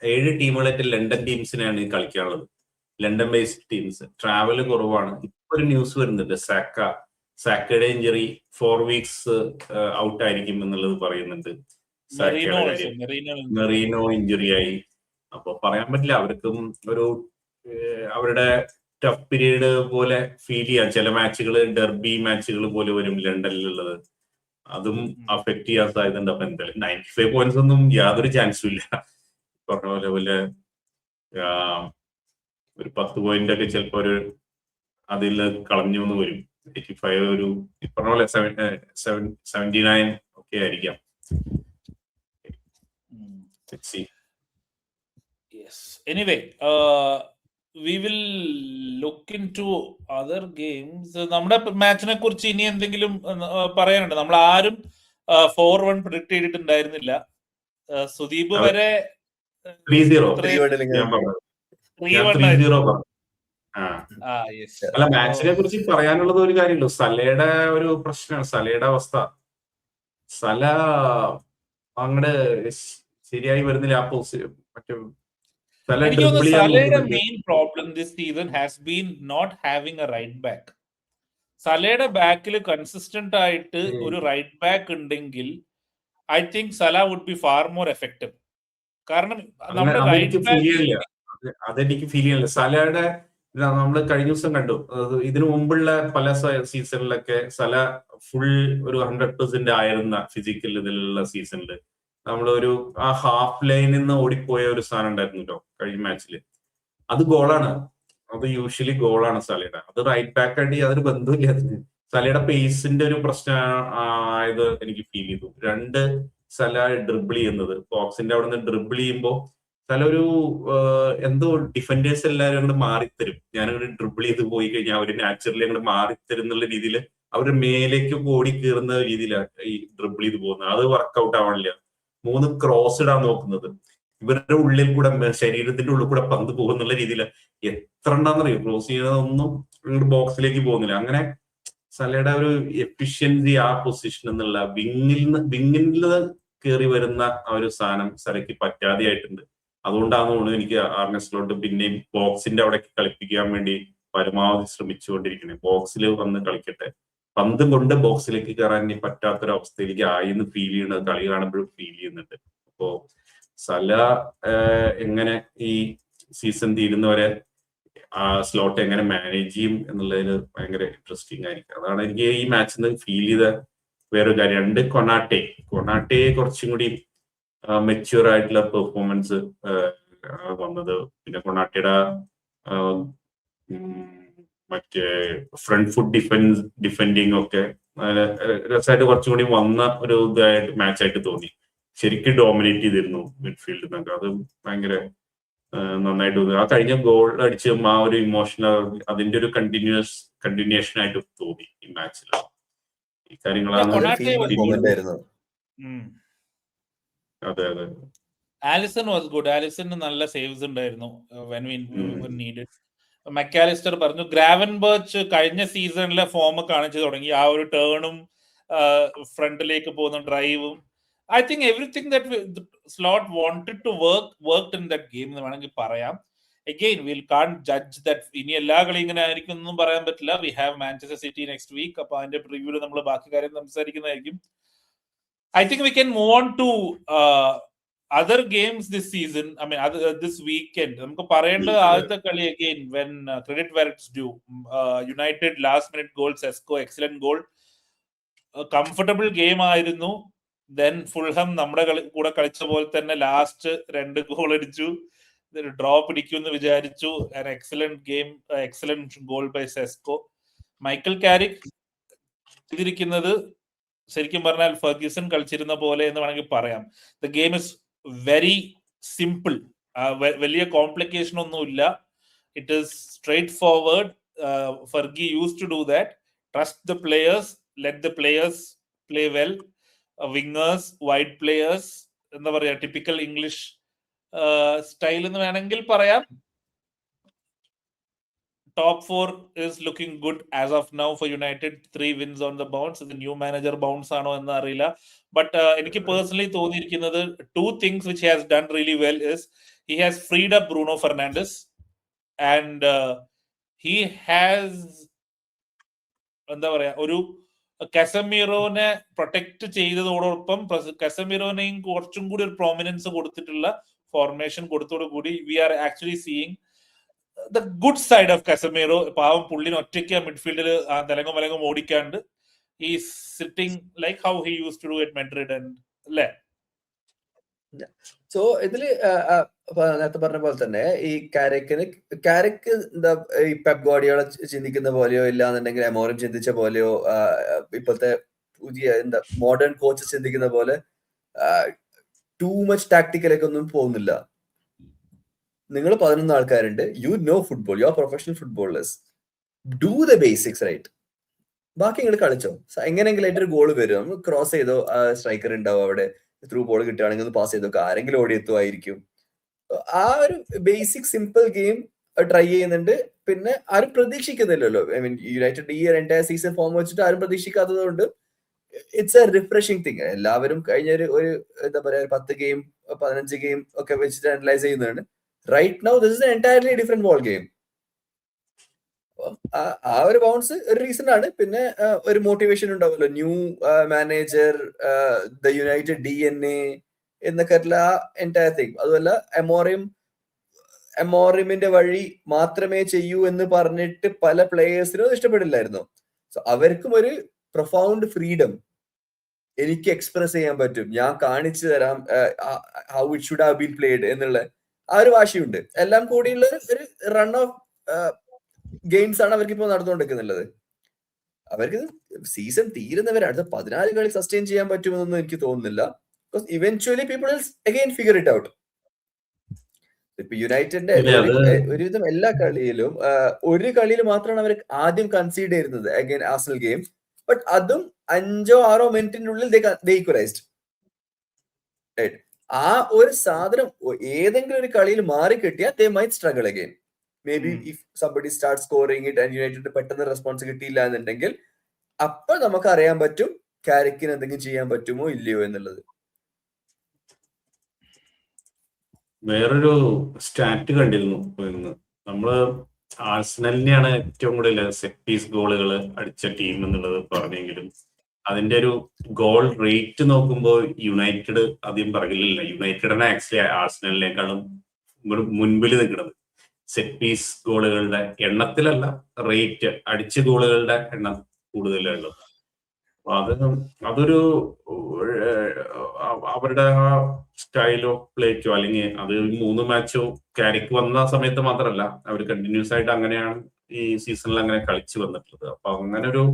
7 ടീമുകളായിട്ട് ലണ്ടൻ ടീംസിനാണ് കളിക്കാനുള്ളത്. London based teams. ട്രാവല് കുറവാണ്. ഇപ്പൊ ഒരു ന്യൂസ് വരുന്നുണ്ട്, സാക്കയുടെ ഇഞ്ചറി 4 weeks ഔട്ട് ആയിരിക്കും എന്നുള്ളത് പറയുന്നുണ്ട്. മെറീനോ ഇഞ്ചുറി ആയി. അപ്പൊ പറയാൻ പറ്റില്ല. അവർക്കും ഒരു അവരുടെ ടഫ് പീരീഡ് പോലെ ഫീൽ ചെയ്യാം. ചില മാച്ചുകൾ ഡെർബി മാച്ചുകൾ പോലെ വരും ലണ്ടനിലുള്ളത്. അതും അഫക്ട് ചെയ്യാൻ സാധ്യതയുണ്ട്. അപ്പൊ എന്തായാലും 95 പോയിന്റ്സ് ഒന്നും യാതൊരു ചാൻസും ഇല്ല. പറഞ്ഞ പോലെ ഒരു 10 പോയിന്റ് ഒക്കെ ചിലപ്പോ അതിൽ കളഞ്ഞു എന്ന് വരും. 85 ഒരു പറഞ്ഞ പോലെ 79 ഒക്കെ ആയിരിക്കാം. Anyway we will look into other games. നമ്മുടെ മാച്ചിനെ കുറിച്ച് ഇനി എന്തെങ്കിലും പറയാനുണ്ട്? നമ്മൾ ആരും 4-1 പ്രിഡിക്ട് ചെയ്തിട്ടുണ്ടായിരുന്നില്ല. സുദീപ് വരെ 3-0 3-1 ഞാൻ പറഞ്ഞത്. 3-1 3-0 പറഞ്ഞു. യെസ്. അല്ല, മാച്ചിനെ കുറിച്ച് പറയാനുള്ളത് ഒരു കാര്യമുള്ളൂ. സലയുടെ ഒരു പ്രശ്നമാണ്, സലയുടെ അവസ്ഥ. സല അങ്ങട് ശരിയായി വരുന്നില്ല. ആ മറ്റേ സല എനിക്ക് ഡ്രിബിൾ തോന്നുന്നു ചെയ്യാൻ സലയുടെ നോക്കുന്നുണ്ട്. Main problem this season has been not having a right back. സലയുടെ ബാക്കിൽ കൺസിസ്റ്റന്റ് ആയിട്ട് ഒരു റൈറ്റ് ബാക്ക് ഉണ്ടെങ്കിൽ I think Salah would be far more effective. കാരണം നമ്മുടെ റൈറ്റ് ബാക്ക് അതെനിക്ക് ഫീൽ ചെയ്യണില്ല. സലയുടെ നമ്മൾ കഴിഞ്ഞ ദിവസം കണ്ടു, ഇതിനു മുമ്പുള്ള പല സീസണിലൊക്കെ സല ഫുൾ ഒരു 100% ആയിരുന്ന ഫിസിക്കൽ ഇതിലുള്ള സീസണിൽ നമ്മളൊരു ആ ഹാഫ് ലൈനിൽ നിന്ന് ഓടിപ്പോയ ഒരു സാധനം ഉണ്ടായിരുന്നല്ലോ കഴിഞ്ഞ മാച്ചിൽ. അത് ഗോളാണ്. അത് യൂഷ്വലി ഗോളാണ് സലയുടെ. അത് റൈറ്റ് ബാക്ക് ആയിട്ട് യാതൊരു ബന്ധമില്ല അതിന്. സലയുടെ പേസിന്റെ ഒരു പ്രശ്നം ആയത് എനിക്ക് ഫീൽ ചെയ്തു. രണ്ട് സല ഡ്രിബിൾ ചെയ്യുന്നത്, ബോക്സിന്റെ അവിടെ നിന്ന് ഡ്രിബിൾ ചെയ്യുമ്പോൾ സല ഒരു എന്തോ ഡിഫൻഡേഴ്സ് എല്ലാവരും അങ്ങോട്ട് മാറിത്തരും. ഞാനങ്ങോട്ട് ഡ്രിബിൾ ചെയ്ത് പോയി കഴിഞ്ഞാൽ അവര് നാച്ചുറലി അങ്ങോട്ട് മാറിത്തരും എന്നുള്ള രീതിയിൽ അവര് മേലേക്ക് ഓടി കയറുന്ന രീതിയിലാണ് ഈ ഡ്രിബിൾ ചെയ്ത് പോകുന്നത്. അത് വർക്കൗട്ട് ആവണില്ല. 3 ക്രോസ് ഇടാൻ നോക്കുന്നത്, ഇവരുടെ ഉള്ളിൽ കൂടെ ശരീരത്തിന്റെ ഉള്ളിൽ കൂടെ പന്ത് പോകുന്നുള്ള രീതിയിൽ എത്ര എണ്ണാന്നറിയോ ക്രോസ് ചെയ്യുന്നതൊന്നും ബോക്സിലേക്ക് പോകുന്നില്ല. അങ്ങനെ സലയുടെ ഒരു എഫിഷ്യൻസി ആ പൊസിഷൻ എന്നുള്ള വിങ്ങിൽ കയറി വരുന്ന ആ ഒരു സാധനം സലയ്ക്ക് പറ്റാതെയായിട്ടുണ്ട്. അതുകൊണ്ടാണ് തോന്നുന്നു എനിക്ക് ആർനെ സ്ലോട്ട് പിന്നെയും ബോക്സിന്റെ അവിടെ കളിപ്പിക്കാൻ വേണ്ടി പരമാവധി ശ്രമിച്ചുകൊണ്ടിരിക്കുന്നത്. ബോക്സിൽ വന്ന് കളിക്കട്ടെ, പന്ത് കൊണ്ട് ബോക്സിലേക്ക് കയറാൻ ഇനി പറ്റാത്തൊരവസ്ഥയിലേക്ക് ആയിന്ന് ഫീൽ ചെയ്യുന്നത് കളി കാണുമ്പോഴും ഫീൽ ചെയ്യുന്നുണ്ട്. അപ്പോ സല എങ്ങനെ ഈ സീസൺ തീരുന്നവരെ ആ സ്ലോട്ട് എങ്ങനെ മാനേജ് ചെയ്യും എന്നുള്ളതിൽ ഭയങ്കര ഇൻട്രസ്റ്റിംഗ് ആയിരിക്കും. അതാണ് എനിക്ക് ഈ മാച്ചിൽ നിന്ന് ഫീൽ ചെയ്ത വേറൊരു കാര്യം. രണ്ട് കൊണാട്ടെ കുറച്ചും കൂടി മെച്യൂർ ആയിട്ടുള്ള പെർഫോമൻസ് വന്നത്. പിന്നെ കൊണാട്ടയുടെ മറ്റേ ഫ്രണ്ട് ഫുഡ് ഡിഫെൻഡിങ് ഒക്കെ രസമായിട്ട് കുറച്ചും കൂടി വന്ന ഒരു ഇതായിട്ട് മാച്ചായിട്ട് തോന്നി. ശരിക്കും ഡോമിനേറ്റ് ചെയ്തിരുന്നു മിഡ്ഫീൽഡിൽ നിന്നൊക്കെ. അത് ഭയങ്കര നന്നായിട്ട് തോന്നി. ആ കഴിഞ്ഞ ഗോൾ അടിച്ച് ആ ഒരു ഇമോഷണൽ അതിന്റെ ഒരു കണ്ടിന്യൂഷൻ ആയിട്ട് തോന്നി ഈ മാച്ചിൽ. ഈ കാര്യങ്ങളാണ്. അതെ അതെ. Alison was good. ആലിസന് നല്ല സേവ്സ് ഉണ്ടായിരുന്നു when we needed. മെക്കാലിസ്റ്റർ പറഞ്ഞു ഗ്രാവൻബർച്ച് കഴിഞ്ഞ സീസണിലെ ഫോം കാണിച്ചു തുടങ്ങി. ആ ഒരു ടേണും ഫ്രണ്ടിലേക്ക് പോകുന്ന ഡ്രൈവും. I think everything that Slot wanted to worked in that game എന്ന് വേണമെങ്കിൽ പറയാം. Again will can't judge that. ഇനി എല്ലാ കളിയും ഇങ്ങനെ ആയിരിക്കും ഒന്നും പറയാൻ പറ്റില്ല. We have Manchester City next week. അപ്പൊ അതിന്റെ പ്രിവ്യൂല് നമ്മൾ ബാക്കി കാര്യം സംസാരിക്കുന്നതായിരിക്കും. I think we can move on to other games this season. I mean, this weekend. നമുക്ക് പറയേണ്ടത് ആദ്യത്തെ കളി again when credit where it's due. United last minute goal, Sesko excellent goal. Comfortable game ആയിരുന്നു. Then Fulham നമ്മുടെ കൂടെ കളിച്ച പോലെ തന്നെ ലാസ്റ്റ് 2 ഗോൾ അടിച്ചു. ഡ്രോ പിടിക്കുമെന്ന് വിചാരിച്ചു. An excellent game, excellent goal by Sesko. Michael Carrick ചെയ്തിരിക്കുന്നത് ശരിക്കും പറഞ്ഞാൽ ഫെർഗ്യൂസൺ കളിച്ചിരുന്ന പോലെ എന്ന് വേണമെങ്കിൽ പറയാം. The game is very simple. വലിയ കോംപ്ലിക്കേഷൻ ഒന്നുമില്ല. It is straightforward. Fergie use to do that. Trust the players, let the players play well. Wingers, wide players, എന്താ പറയാ, ടിപ്പിക്കൽ ഇംഗ്ലീഷ് സ്റ്റൈൽ എന്ന് വേണമെങ്കിൽ പറയാം. Top 4 is looking good as of now for United. 3 wins on the bounce. The new manager bounce ആണോ എന്ന് അറിയില്ല. But എനിക്ക് personally തോന്നിയിരിക്കുന്നത് 2 things which he has done really well is he has freed up Bruno Fernandes and he has എന്താ പറയാ ഒരു കസമീറോനെ protect ചെയ്തതോടൊപ്പം കസമീറോനെയും കുറച്ചും കൂടി ഒരു പ്രോമിനൻസ് കൊടുത്തിട്ടുള്ള ഫോർമേഷൻ കൊടുത്തോടുകൂടി we are actually seeing the good side of Casemiro. പാവം പുള്ളിന് ഒറ്റയ്ക്ക് മിഡ്ഫീൽഡിൽ തലങ്ങും വലങ്ങും ഓടിക്കാണ്ട് he is sitting like how he used to do at Madrid and അല്ലേ. സോ ഇതില് നേരത്തെ പറഞ്ഞ പോലെ തന്നെ ഈ കാരക്ക് എന്താ ഈ പെപ് ഗാർഡിയോള ചിന്തിക്കുന്ന പോലെയോ ഇല്ലാന്നുണ്ടെങ്കിൽ അമോറിം ചിന്തിച്ച പോലെയോ ഇപ്പോഴത്തെ പുതിയ എന്താ മോഡേൺ കോച്ച് ചിന്തിക്കുന്ന പോലെ ടൂ മച്ച് ടാക്ടിക്കലേക്ക് ഒന്നും പോകുന്നില്ല. നിങ്ങൾ 11 ആൾക്കാരുണ്ട്, you know football, you are professional footballers, do the basics right, ബാക്കി നിങ്ങൾ കളിച്ചോ. എങ്ങനെയെങ്കിലും ആയിട്ട് ഒരു ഗോൾ വരും, ക്രോസ് ചെയ്തോ, സ്ട്രൈക്കർ ഉണ്ടാവും അവിടെ, ത്രൂ ബോൾ കിട്ടുകയാണെങ്കിൽ ഒന്ന് പാസ് ചെയ്തോ, ആരെങ്കിലും ഓടി എത്തുമായിരിക്കും. ആ ഒരു ബേസിക് സിമ്പിൾ ഗെയിം ട്രൈ ചെയ്യുന്നുണ്ട്. പിന്നെ ആരും പ്രതീക്ഷിക്കുന്നില്ലല്ലോ. ഐ മീൻ യുണൈറ്റഡ് ഈ എൻറ്റയർ സീസൺ ഫോം വെച്ചിട്ട് ആരും പ്രതീക്ഷിക്കാത്തത് കൊണ്ട് ഇറ്റ്സ് എ റിഫ്രഷിംഗ് തിങ്. എല്ലാവരും കഴിഞ്ഞ ഒരു എന്താ പറയാ 10 ഗെയിം 15 ഗെയിം ഒക്കെ വെച്ചിട്ട് അനലൈസ് ചെയ്യുന്നതാണ്. Right now this is entirely different ball game. ആ ഒരു ബൗൺസ് ഒരു റീസൺ ആണ്. പിന്നെ ഒരു മോട്ടിവേഷൻ ഉണ്ടാവുമല്ലോ, new manager, the United DNA എന്നൊക്കെ ആ എൻറ്റയർ തിങ്. അതുമല്ല എമോറിമിന്റെ വഴി മാത്രമേ ചെയ്യൂ എന്ന് പറഞ്ഞിട്ട് പല പ്ലേയേഴ്സിനും ഇഷ്ടപ്പെടില്ലായിരുന്നു. സോ അവർക്കും ഒരു പ്രൊഫൗണ്ട് ഫ്രീഡം, എനിക്ക് എക്സ്പ്രസ് ചെയ്യാൻ പറ്റും, ഞാൻ കാണിച്ചു തരാം how it should have been played എന്നുള്ള ആ ഒരു വാശിയുണ്ട്. എല്ലാം കൂടിയുള്ള ഒരു റൺ ഓഫ് ഗെയിംസ് ആണ് അവർക്ക് ഇപ്പോൾ നടന്നുകൊണ്ടിരിക്കുന്നുള്ളത്. അവർക്ക് സീസൺ തീരുന്നവരെ അടുത്ത 14 കളി സസ്റ്റെയിൻ ചെയ്യാൻ പറ്റുമെന്നൊന്നും എനിക്ക് തോന്നുന്നില്ല. Because eventually people will again figure it out. ഇപ്പൊ യുണൈറ്റഡിന്റെ ഒരുവിധം എല്ലാ കളിയിലും ഒരു കളിയിൽ മാത്രമാണ് അവർ ആദ്യം കൺസീഡ് ചെയ്യുന്നത് അഗൈൻ ആർസണൽ ഗെയിം. ബട്ട് അതും 5-6 മിനിറ്റിനുള്ളിൽ ഈക്വലൈസ്ഡ്. ആ ഒരു സാധനം ഏതെങ്കിലും ഒരു കളിയിൽ മാറി കിട്ടിയാൽ they might struggle again. May be if somebody start scoring it and United പെട്ടെന്ന് റെസ്പോൺസ് കിട്ടിയില്ല എന്നുണ്ടെങ്കിൽ അപ്പൊ നമുക്ക് അറിയാൻ പറ്റും കാരിക്കിന് എന്തെങ്കിലും ചെയ്യാൻ പറ്റുമോ ഇല്ലയോ എന്നുള്ളത്. വേറൊരു സ്റ്റാറ്റ് കണ്ടിരുന്നു ഇന്ന്. നമ്മള് ആഴ്സണലിനെയാണ് ഏറ്റവും കൂടുതൽ സെറ്റ് പീസ് ഗോളുകൾ അടിച്ച ടീം എന്നുള്ളത് പറഞ്ഞെങ്കിലും അതിന്റെ ഒരു ഗോൾ റേറ്റ് നോക്കുമ്പോൾ യുണൈറ്റഡ് അധികം പറകില്ല. യുണൈറ്റഡിനെ ആക്ച്വലി ആഴ്സണലിനേക്കാളും മുൻപിൽ നിൽക്കുന്നത് സെറ്റ് പീസ് ഗോളുകളുടെ എണ്ണത്തിലല്ല, റേറ്റ് അടിച്ച ഗോളുകളുടെ എണ്ണം കൂടുതലുള്ളത്. അതൊരു അവരുടെ ആ സ്റ്റൈൽ ഓഫ് പ്ലേക്കോ അല്ലെങ്കിൽ അത് 3 മാച്ചോ കാരിക്ക് വന്ന സമയത്ത് മാത്രമല്ല, അവർ കണ്ടിന്യൂസ് ആയിട്ട് അങ്ങനെയാണ് ഈ സീസണിൽ അങ്ങനെ കളിച്ചു വന്നിട്ടുള്ളത്. അപ്പൊ അങ്ങനെ ഒരു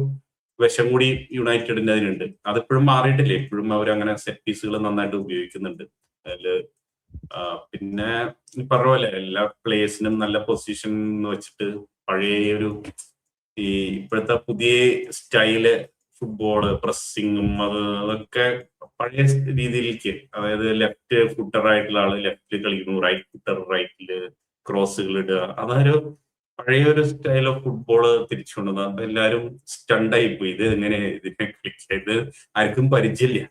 വശം കൂടി യുണൈറ്റഡിന്റെ അതിനുണ്ട്. അതിപ്പോഴും മാറിയിട്ടില്ല, ഇപ്പോഴും അവർ അങ്ങനെ സെറ്റ് പീസുകൾ നന്നായിട്ട് ഉപയോഗിക്കുന്നുണ്ട്. അതില് പിന്നെ ഈ പറഞ്ഞ പോലെ എല്ലാ പ്ലേയേഴ്സിനും നല്ല പൊസിഷൻ വെച്ചിട്ട് പഴയ ഒരു ഈ ഇപ്പോഴത്തെ പുതിയ സ്റ്റൈല് ഫുട്ബോള് പ്രസ്സിങ്ങും അതൊക്കെ പഴയ രീതിയിലേക്ക്, അതായത് ലെഫ്റ്റ് ഫുട്ടർ ആയിട്ടുള്ള ആള് ലെഫ്റ്റിൽ കളിക്കുന്നു, റൈറ്റ് ഫുട്ടർ റൈറ്റില് ക്രോസുകൾ ഇടുക, അതൊരു പഴയ ഒരു സ്റ്റൈൽ ഓഫ് ഫുട്ബോള് തിരിച്ചുകൊണ്ടുവന്നത്. അപ്പൊ എല്ലാവരും സ്റ്റണ്ടായി പോയി, ഇത് എങ്ങനെ ഇതിനെ കളിക്കുക, ഇത് ആർക്കും പരിചയമില്ല.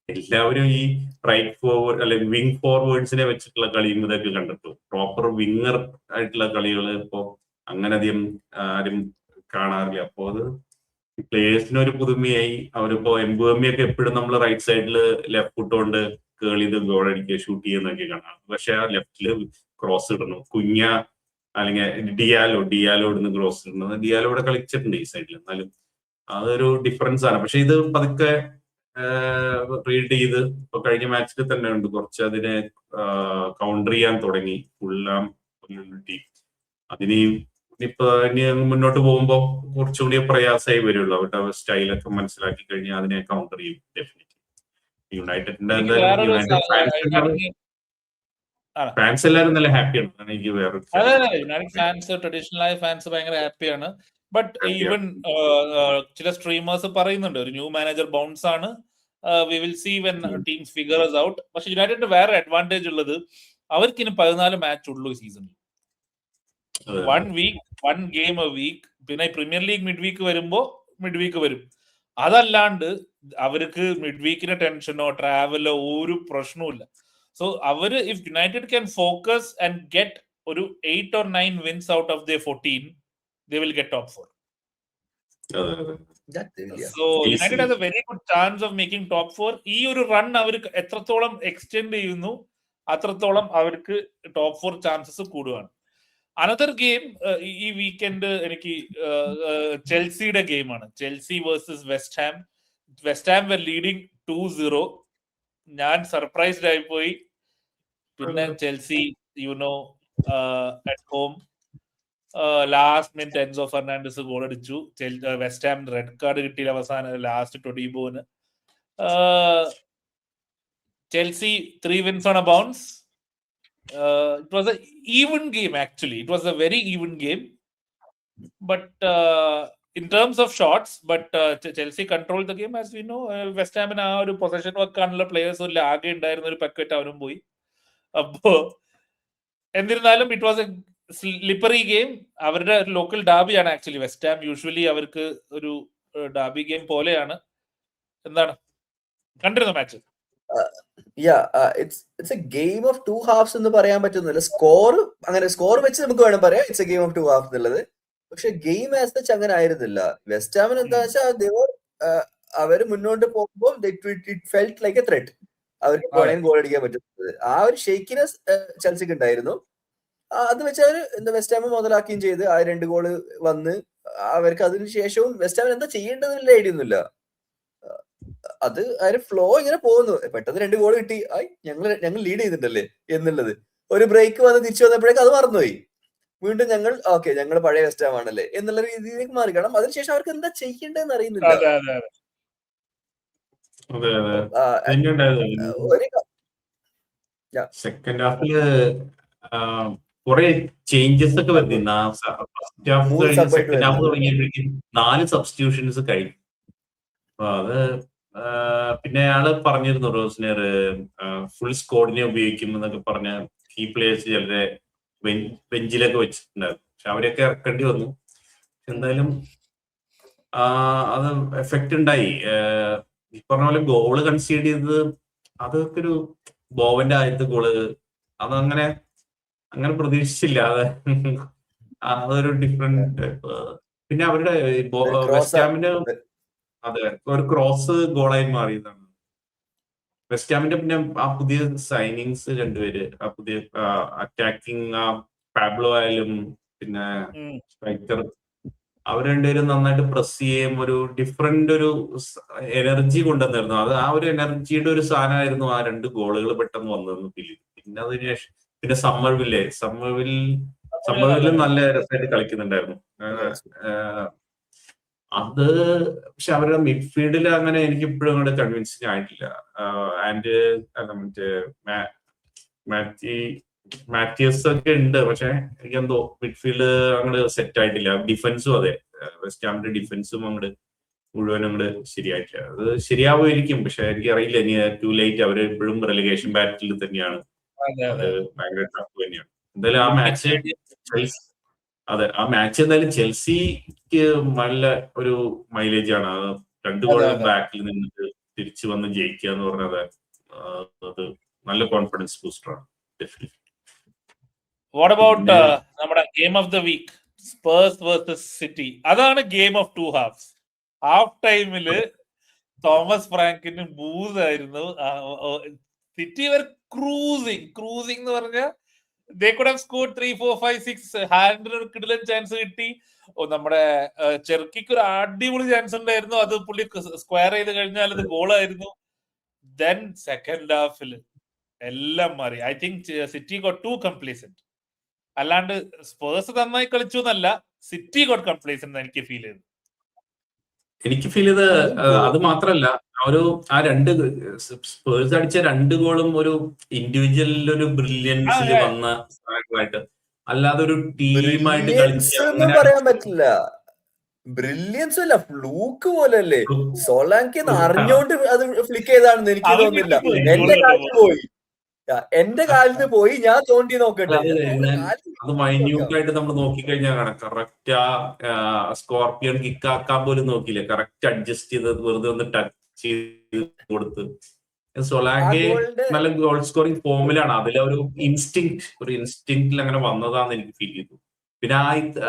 എല്ലാവരും ഈ റൈറ്റ് ഫോർവേഡ് അല്ലെങ്കിൽ വിങ് ഫോർവേഡ്സിനെ വെച്ചിട്ടുള്ള കളിയും ഇതൊക്കെ കണ്ടിട്ടു. പ്രോപ്പർ വിങ്ങർ ആയിട്ടുള്ള കളികൾ ഇപ്പോ അങ്ങനെ അധികം ആരും കാണാറില്ല. അപ്പോ അത് പ്ലേയേഴ്സിന് ഒരു പുതുമയായി. അവരിപ്പോ എംബുഎമ്മയൊക്കെ എപ്പോഴും നമ്മൾ റൈറ്റ് സൈഡില് ലെഫ്റ്റ് ഫുട്ട് കൊണ്ട് കേൾ ചെയ്ത് ഗോൾ അടിക്കുക, ഷൂട്ട് ചെയ്യുന്നൊക്കെ കാണാം. പക്ഷെ ആ ലെഫ്റ്റില് ക്രോസ് ഇടുന്നു. കുഞ്ഞ അല്ലെങ്കിൽ ഡിയാലോ ഇടുന്ന ക്രോസ് ഇടുന്നത്. ഡിയാലോ ഇവിടെ കളിച്ചിട്ടുണ്ട് ഈ സൈഡിൽ, എന്നാലും അതൊരു ഡിഫറൻസ് ആണ്. പക്ഷെ ഇത് പതുക്കെ റീഡ് ചെയ്ത് ഇപ്പൊ കഴിഞ്ഞ മാച്ചിൽ തന്നെ ഉണ്ട് കുറച്ച് അതിനെ കൗണ്ടർ ചെയ്യാൻ തുടങ്ങി ഫുള്ളാം ടീം. അതിന് ഇപ്പൊ ഇനി മുന്നോട്ട് പോകുമ്പോ കുറച്ചുകൂടി പ്രയാസമായി വരുള്ളൂ. അവരുടെ സ്റ്റൈലൊക്കെ മനസ്സിലാക്കി കഴിഞ്ഞാൽ അതിനെ കൗണ്ടർ ചെയ്യും ഡെഫിനറ്റ്ലി. യുണൈറ്റഡിന്റെ ഫാൻസ് എല്ലാവരും നല്ല ഹാപ്പിയാണ്. എനിക്ക് വേറെ യുണൈറ്റഡ് ഫാൻസ്, ട്രഡീഷണൽ ആയ ഫാൻസ് ഭയങ്കര ഹാപ്പിയാണ്. ബട്ട് ഈവൻ ചില സ്ട്രീമേഴ്സ് പറയുന്നുണ്ട് ഒരു ന്യൂ മാനേജർ ബൗൺസ് ആണ്, we will see when teams figures out. പക്ഷെ യുണൈറ്റഡിന് വേറെ അഡ്വാൻറ്റേജ് ഉള്ളത്, അവർക്ക് ഇനി 14 മാച്ച് ഉള്ളൂ ഈ സീസണിൽ. 1 week 1 game a week. പിന്നെ പ്രീമിയർ ലീഗ് മിഡ് വീക്ക് വരുമ്പോ മിഡ് വീക്ക് വരും. അതല്ലാണ്ട് അവർക്ക് മിഡ് വീക്കിന്റെ ടെൻഷനോ ട്രാവലോ ഒരു പ്രശ്നവും ഇല്ല. സോ അവര് if United can focus and get ഒരു 8 or 9 wins out of their 14, they will get top 4. So United has a very good chance of making top 4. ഈ ഒരു റൺ അവർക്ക് എത്രത്തോളം എക്സ്റ്റെൻഡ് ചെയ്യുന്നു അത്രത്തോളം അവർക്ക് ടോപ്പ് 4 ചാൻസസ് കൂടുകയാണ്. അനദർ ഗെയിം ഈ വീക്കെൻഡ് എനിക്ക് ചെൽസിയുടെ ഗെയിമാണ്. Chelsea versus West Ham. West Ham were leading 2-0. ഞാൻ സർപ്രൈസ്ഡ് ആയിപ്പോയി. പിന്നെ Chelsea at home last minute Enzo Fernandez goal അടിച്ചു. വെസ്റ്റ് ഹാം റെഡ് കാർഡ് കിട്ടിയ അവസാനം ലാസ്റ്റ് ടൊഡീബോന്. Chelsea 3 wins on a bounce. It was an even game, actually. It was a very even game. But in terms of shots, but Chelsea controlled the game, as we know. West Ham ആ ഒരു position വെക്കാനുള്ള players ഇല്ല, ആകെ ഉണ്ടായിരുന്ന ഒരു പെക്കറ്റ് അവരും പോയി. അപ്പോ എന്നിരുന്നാലും it was a slippery game. അവരുടെ ലോക്കൽ ഡാബിയാണ് ആക്ച്വലി വെസ്റ്റ് ഹാം. യൂഷ്വലി അവർക്ക് ഒരു ഡാബി ഗെയിം പോലെയാണ്. എന്താണ് കണ്ടിരുന്ന match? It's a game of two halves എന്ന് പറയാൻ പറ്റുന്നില്ല. സ്കോർ വെച്ച് നമുക്ക് വേണം പറയാം it's a game of two half എന്നുള്ളത്. പക്ഷെ ഗെയിം ആസ് സച്ച് അങ്ങനെ ആയിരുന്നില്ല. വെസ്റ്റ് ഹാമിന് എന്താ വെച്ചാൽ അവര് മുന്നോട്ട് പോകുമ്പോൾ it felt like A threat. അവർക്ക് വേണമെങ്കിൽ ഗോൾ അടിക്കാൻ പറ്റുന്നത്. ആ ഒരു ഷെയ്ക്കിനെസ് ചെൽസിക്ക് ഉണ്ടായിരുന്നു. അത് വെച്ച് അവര് വെസ്റ്റ് ഹാം മുതലാക്കുകയും ചെയ്ത് ആ 2 ഗോള് വന്ന് അവർക്ക് അതിന് ശേഷവും വെസ്റ്റ് ഹാമിന് എന്താ ചെയ്യേണ്ടതെന്നുള്ള ഐഡിയ ഒന്നുമില്ല. അത് അതിന് ഫ്ലോ ഇങ്ങനെ പോകുന്നു. പെട്ടെന്ന് 2 ഗോൾ കിട്ടി, ഞങ്ങൾ ലീഡ് ചെയ്തിട്ടല്ലേ എന്നുള്ളത്. ഒരു ബ്രേക്ക് വന്ന് തിരിച്ചു വന്നപ്പോഴേക്കും അത് മറന്നുപോയി. വീണ്ടും ഞങ്ങൾ പഴയ വെസ്റ്റ് ഹാം ആണല്ലേ എന്നുള്ള രീതിയിലേക്ക് മാറി. കാരണം അതിനുശേഷം അവർക്ക് എന്താ ചെയ്യേണ്ടതെന്ന് അറിയുന്നില്ല. സെക്കൻഡ് ഹാഫില് കുറെ ചേഞ്ചസ് ഒക്കെ വരുന്നു. സെക്കൻഡ് ഹാഫ് തുടങ്ങിയപ്പോഴേക്കും 4 സബ്സ്റ്റിറ്റ്യൂഷൻസ് കഴിഞ്ഞു. അപ്പൊ അത് പിന്നെ അയാള് പറഞ്ഞിരുന്നു റോസ്നർ ഫുൾ സ്ക്വാഡിനെ ഉപയോഗിക്കും എന്നൊക്കെ പറഞ്ഞ കീ പ്ലേയേഴ്സ് ചിലരെ ബെഞ്ചിലൊക്കെ വെച്ചിട്ടുണ്ടായിരുന്നു. പക്ഷെ അവരെയൊക്കെ ഇറക്കേണ്ടി വന്നു. എന്തായാലും അത് എഫക്റ്റ് ഉണ്ടായി. ഈ പറഞ്ഞ പോലെ ഗോള് കൺസീഡ് ചെയ്തത് അതൊക്കെ ഒരു ബോവന്റെ ആദ്യത്തെ ഗോള് അതങ്ങനെ പ്രതീക്ഷിച്ചില്ല. അതൊരു ഡിഫറെന്റ്. പിന്നെ അവരുടെ വെസ്റ്റ് ഹാമിന്റെ അതെ ഒരു ക്രോസ് ഗോളായി മാറിയതാണ്. വെസ്റ്റ് ഹാമിന്റെ പിന്നെ ആ പുതിയ സൈനിങ്സ് 2 പേര്, ആ പുതിയ അറ്റാക്കിംഗ് പാബ്ലോ ആയാലും പിന്നെ സ്ട്രൈക്കർ, അവർ 2 പേരും നന്നായിട്ട് പ്രസ് ചെയ്യും. ഒരു ഡിഫറെന്റ് ഒരു എനർജി കൊണ്ടുവന്നിരുന്നു. അത് ആ ഒരു എനർജിയുടെ ഒരു സാധനമായിരുന്നു ആ 2 ഗോളുകൾ പെട്ടെന്ന് വന്നതെന്ന് ഫീൽ ചെയ്തു. പിന്നെ അതിന് ശേഷം പിന്നെ സമ്മർവില്ലും നല്ല രസമായിട്ട് കളിക്കുന്നുണ്ടായിരുന്നു. അത് പക്ഷെ അവരുടെ മിഡ്ഫീൽഡിൽ അങ്ങനെ എനിക്ക് ഇപ്പോഴും അങ്ങോട്ട് കൺവിൻസിങ് ആയിട്ടില്ല. ആൻഡ് മറ്റേ മാത്യൂസ് ഒക്കെ ഉണ്ട്, പക്ഷെ എനിക്കെന്തോ മിഡ്ഫീൽഡ് അങ്ങോട്ട് സെറ്റ് ആയിട്ടില്ല. ഡിഫൻസും അതെ, വെസ്റ്റ് ഹാമിന്റെ ഡിഫൻസും അങ്ങോട്ട് മുഴുവനും അങ്ങോട്ട് ശരിയായിട്ടില്ല. അത് ശരിയാവുമായിരിക്കും, പക്ഷെ എനിക്കറിയില്ല. ഇനി ടു ലേറ്റ്. അവര് ഇപ്പോഴും റെലിഗേഷൻ ബാറ്റിൽ തന്നെയാണ്. അത് ഭയങ്കര ടഫ് തന്നെയാണ്. എന്തായാലും ആ മാച്ച് എന്തായാലും ചെൽസിക്ക് നല്ല ഒരു മൈലേജ് ആണ്. 2 ഗോൾ ബാക്കിൽ നിന്നിട്ട് തിരിച്ചു വന്ന് ജയിക്കുക എന്ന് പറഞ്ഞത് അത് നല്ല കോൺഫിഡൻസ് ബൂസ്റ്ററാണ്. വാട്ട് അബൌട്ട് നമ്മുടെ game of the week, Spurs versus City? അതാണ് ഗെയിം ഓഫ് 2 ഹാഫ്സ്. ഹാഫ് ടൈമില് തോമസ് ഫ്രാങ്കിന് ബൂസായിരുന്നു. സിറ്റി വർ ക്രൂസിങ് എന്ന് പറഞ്ഞാൽ they could have scored 3, 4, 5, 6. ഹാൻഡിന് ഒരു കിടിലൻ ചാൻസ് കിട്ടി. നമ്മുടെ ചെറുക്കിക്ക് ഒരു അടിപൊളി ചാൻസ് ഉണ്ടായിരുന്നു. അത് പുള്ളി സ്ക്വയർ ചെയ്ത് കഴിഞ്ഞാൽ അത് ഗോളായിരുന്നു. ദെൻ സെക്കൻഡ് ഹാഫിൽ എല്ലാം മാറി. I think City got too complacent. അല്ലാണ്ട് സ്പേഴ്സ് നന്നായി കളിച്ചു എന്നല്ല, സിറ്റി ഗോട്ട് കംപ്ലീസന്റ് എനിക്ക് ഫീൽ ചെയ്തു. അത് മാത്രല്ല, ആ 2 സ്പേഴ്സ് അടിച്ച 2 ഗോളും ഒരു ഇൻഡിവിജ്വൽ ഒരു ബ്രില്യൻസിൽ വന്ന സാധനങ്ങളായിട്ട്, അല്ലാതെ ഒരു ടീമായിട്ട് പറയാൻ പറ്റില്ല. ബ്രില്യൻസ് അല്ല, ഫ്ലൂക്ക് പോലല്ലേ. സോളാങ്കി അറിഞ്ഞോണ്ട് അത് ഫ്ലിക്ക് ചെയ്താണെന്ന് എനിക്ക് തോന്നുന്നില്ല. എന്റെ കാലിന് പോയി ഞാൻ തോണ്ടി നോക്കട്ടെ. അത് മൈന്യൂട്ടായിട്ട് നമ്മൾ നോക്കിക്കഴിഞ്ഞാൽ കാണാം. കറക്റ്റ് ആ സ്കോർപ്പിയൻ കിക്ക് ആക്കാൻ പോലും നോക്കിയില്ല. കറക്റ്റ് അഡ്ജസ്റ്റ് ചെയ്ത് വെറുതെ ഒന്ന് ടച്ച് ചെയ്ത് കൊടുത്ത്. സൊലാങ്കെ നല്ല ഗോൾ സ്കോറിംഗ് ഫോമിലാണ്. അതിലൊരു ഇൻസ്റ്റിങ്ക്റ്റിൽ അങ്ങനെ വന്നതാന്ന് എനിക്ക് ഫീൽ ചെയ്തു. പിന്നെ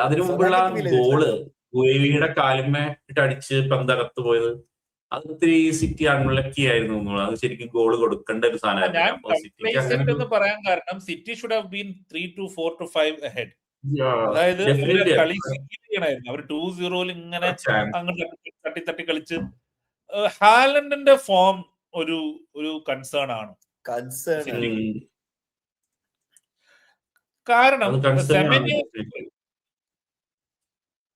അതിനു മുമ്പുള്ള ഗോള് ഗുവേവിയുടെ കാലുമേട്ട് അടിച്ച് പന്തകത്ത് പോയത് അത് ഇത്തിരി സിറ്റി അൺലക്കി ആയിരുന്നു. അത് ശരിക്കും ഗോള് കൊടുക്കേണ്ട ഒരു സാധനമായിരുന്നു. പറയാൻ കാരണം city should have been 3 to 4 to 5 ahead. അതായത് കളി ചെയ്യണമായിരുന്നു. അവർ 2-0 ഇങ്ങനെ അങ്ങോട്ട് തട്ടി കളിച്ച്. ഹാലൻഡിന്റെ ഫോം ഒരു കൺസേൺ ആണ്. കാരണം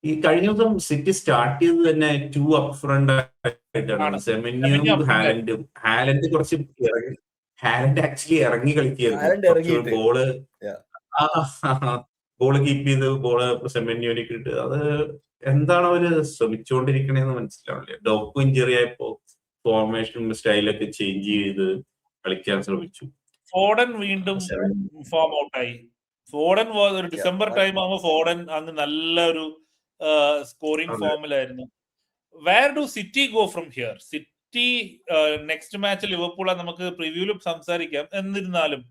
ഈ കഴിഞ്ഞ ദിവസം സിറ്റി സ്റ്റാർട്ട് ചെയ്തത് തന്നെ 2 അപ്പ് ഫ്രണ്ട് ആയിട്ടാണ്. സെമന്യും ഹാലൻഡ് കുറച്ച് ഹാലൻഡ് ആക്ച്വലി ഇറങ്ങി കളിക്കുകയായിരുന്നു. ഹാലൻഡ് കുറച്ച് ഇറങ്ങിയിട്ട് ബോള് Yeah. ബോള് കീപ്പ് ചെയ്ത് ബോള് സെമന്യോനിക്ക് ഇട്ട് അത് എന്താണ് അവര് ശ്രമിച്ചുകൊണ്ടിരിക്കണേന്ന് മനസ്സിലാവില്ല. ഡോക്കു ഇഞ്ചറി ആയപ്പോ ഫോർമേഷൻ സ്റ്റൈലൊക്കെ ചേഞ്ച് ചെയ്ത് കളിക്കാൻ ശ്രമിച്ചു. ഫോഡൻ വീണ്ടും ഫോം ഔട്ടായി. ഫോഡൻ ഒരു ഡിസംബർ ടൈം ആകുമ്പോൾ ഫോഡൻ അങ്ങ് നല്ലൊരു സ്കോറിംഗ് ഫോമിലായിരുന്നു. Where do City go from here? City next match Liverpool നമുക്ക് പ്രിവ്യൂലും സംസാരിക്കാം. എന്നിരുന്നാലും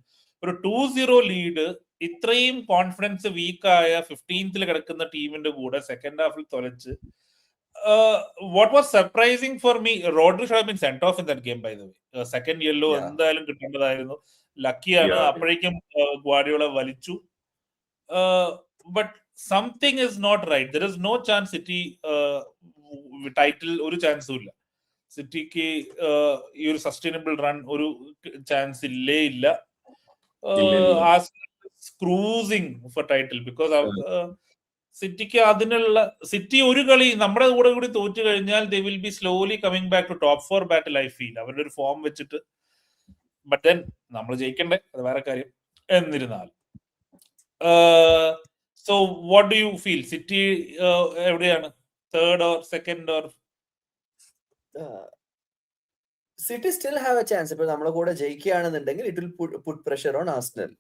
ഒരു 2-0 ലീഡ് ഇത്രയും കോൺഫിഡൻസ് വീക്കായ 15th കിടക്കുന്ന ടീമിന്റെ കൂടെ സെക്കൻഡ് ഹാഫിൽ തൊലച്ച്. What was surprising for me, Rodri should have been sent off in that game by the way. Second yellow എന്തായാലും കിട്ടേണ്ടതായിരുന്നു. ലക്കിയാണ്, അപ്പോഴേക്കും ഗ്വാർഡിയോള വലിച്ചു. But something is not right. There is no chance City title, ഒരു ചാൻസും ഇല്ല സിറ്റിക്ക്. ഈ ഒരു സസ്റ്റൈനബിൾ റൺ ഒരു ചാൻസ് ഇല്ലേ ഇല്ല. ക്രൂസിംഗ് ഫോർ ടൈറ്റിൽ ബിക്കോസ് സിറ്റിക്ക് അതിനുള്ള, സിറ്റി ഒരു കളി നമ്മുടെ കൂടെ കൂടി തോറ്റു കഴിഞ്ഞാൽ they will be slowly coming back to top 4 battle I feel, അവരുടെ ഒരു ഫോം വെച്ചിട്ട്. ബട്ട് ദെൻ നമ്മൾ ജയിക്കണ്ടേ, അത് വേറെ കാര്യം. എന്നിരുന്നാൽ so what do you feel? City എവിടെയാണ്, third or second or? City still have a chance. ഇപ്പൊ നമ്മളെ കൂടെ ജയിക്കുകയാണെന്നുണ്ടെങ്കിൽ it will put pressure on Arsenal.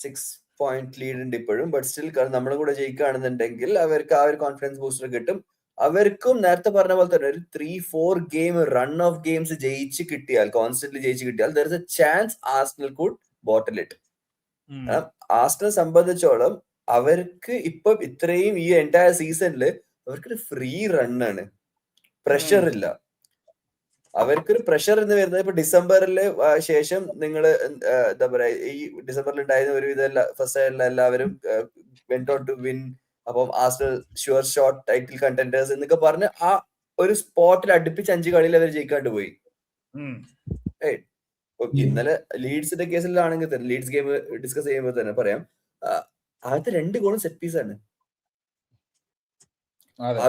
6 point lead ഉണ്ട് ഇപ്പോഴും. ബട്ട് സ്റ്റിൽ നമ്മുടെ കൂടെ ജയിക്കുകയാണെന്നുണ്ടെങ്കിൽ അവർക്ക് ആ ഒരു കോൺഫിഡൻസ് ബൂസ്റ്റർ കിട്ടും. അവർക്കും നേരത്തെ പറഞ്ഞ പോലെ തന്നെ ഒരു 3-4 ഗെയിം റൺ ഓഫ് ഗെയിംസ് ജയിച്ച് കിട്ടിയാൽ, കോൺസ്റ്റന്റ്ലി ജയിച്ച് കിട്ടിയാൽ there is A chance Arsenal could bottle it. Arsenal സംബന്ധിച്ചോളം അവർക്ക് ഇപ്പൊ ഇത്രയും ഈ എൻറ്റയർ സീസണില് അവർക്കൊരു ഫ്രീ റണ്ണാണ്, പ്രഷർ ഇല്ല. അവർക്കൊരു പ്രഷർ എന്ന് വരുന്നത് ഇപ്പൊ ഡിസംബറിൽ ശേഷം നിങ്ങൾ എന്താ പറയാ, ഈ ഡിസംബറിൽ ഉണ്ടായിരുന്ന ഒരുവിധ ഫസ്റ്റ് എല്ലാവരും വെന്റ് ഓൺ ടു വിൻ. അപ്പം Arsenal sure shot title contenders എന്നൊക്കെ പറഞ്ഞ് ആ ഒരു സ്പോട്ടിൽ അടുപ്പിച്ച് 5 കളിയിൽ അവർ ജയിക്കാണ്ട് പോയി. ഇന്നലെ ലീഡ്സിന്റെ കേസിലാണെങ്കിൽ തന്നെ, ലീഡ്സ് ഗെയിം ഡിസ്കസ് ചെയ്യുമ്പോൾ തന്നെ പറയാം, ആദ്യത്തെ 2 ഗോളും സെറ്റ് പീസ് ആണ്.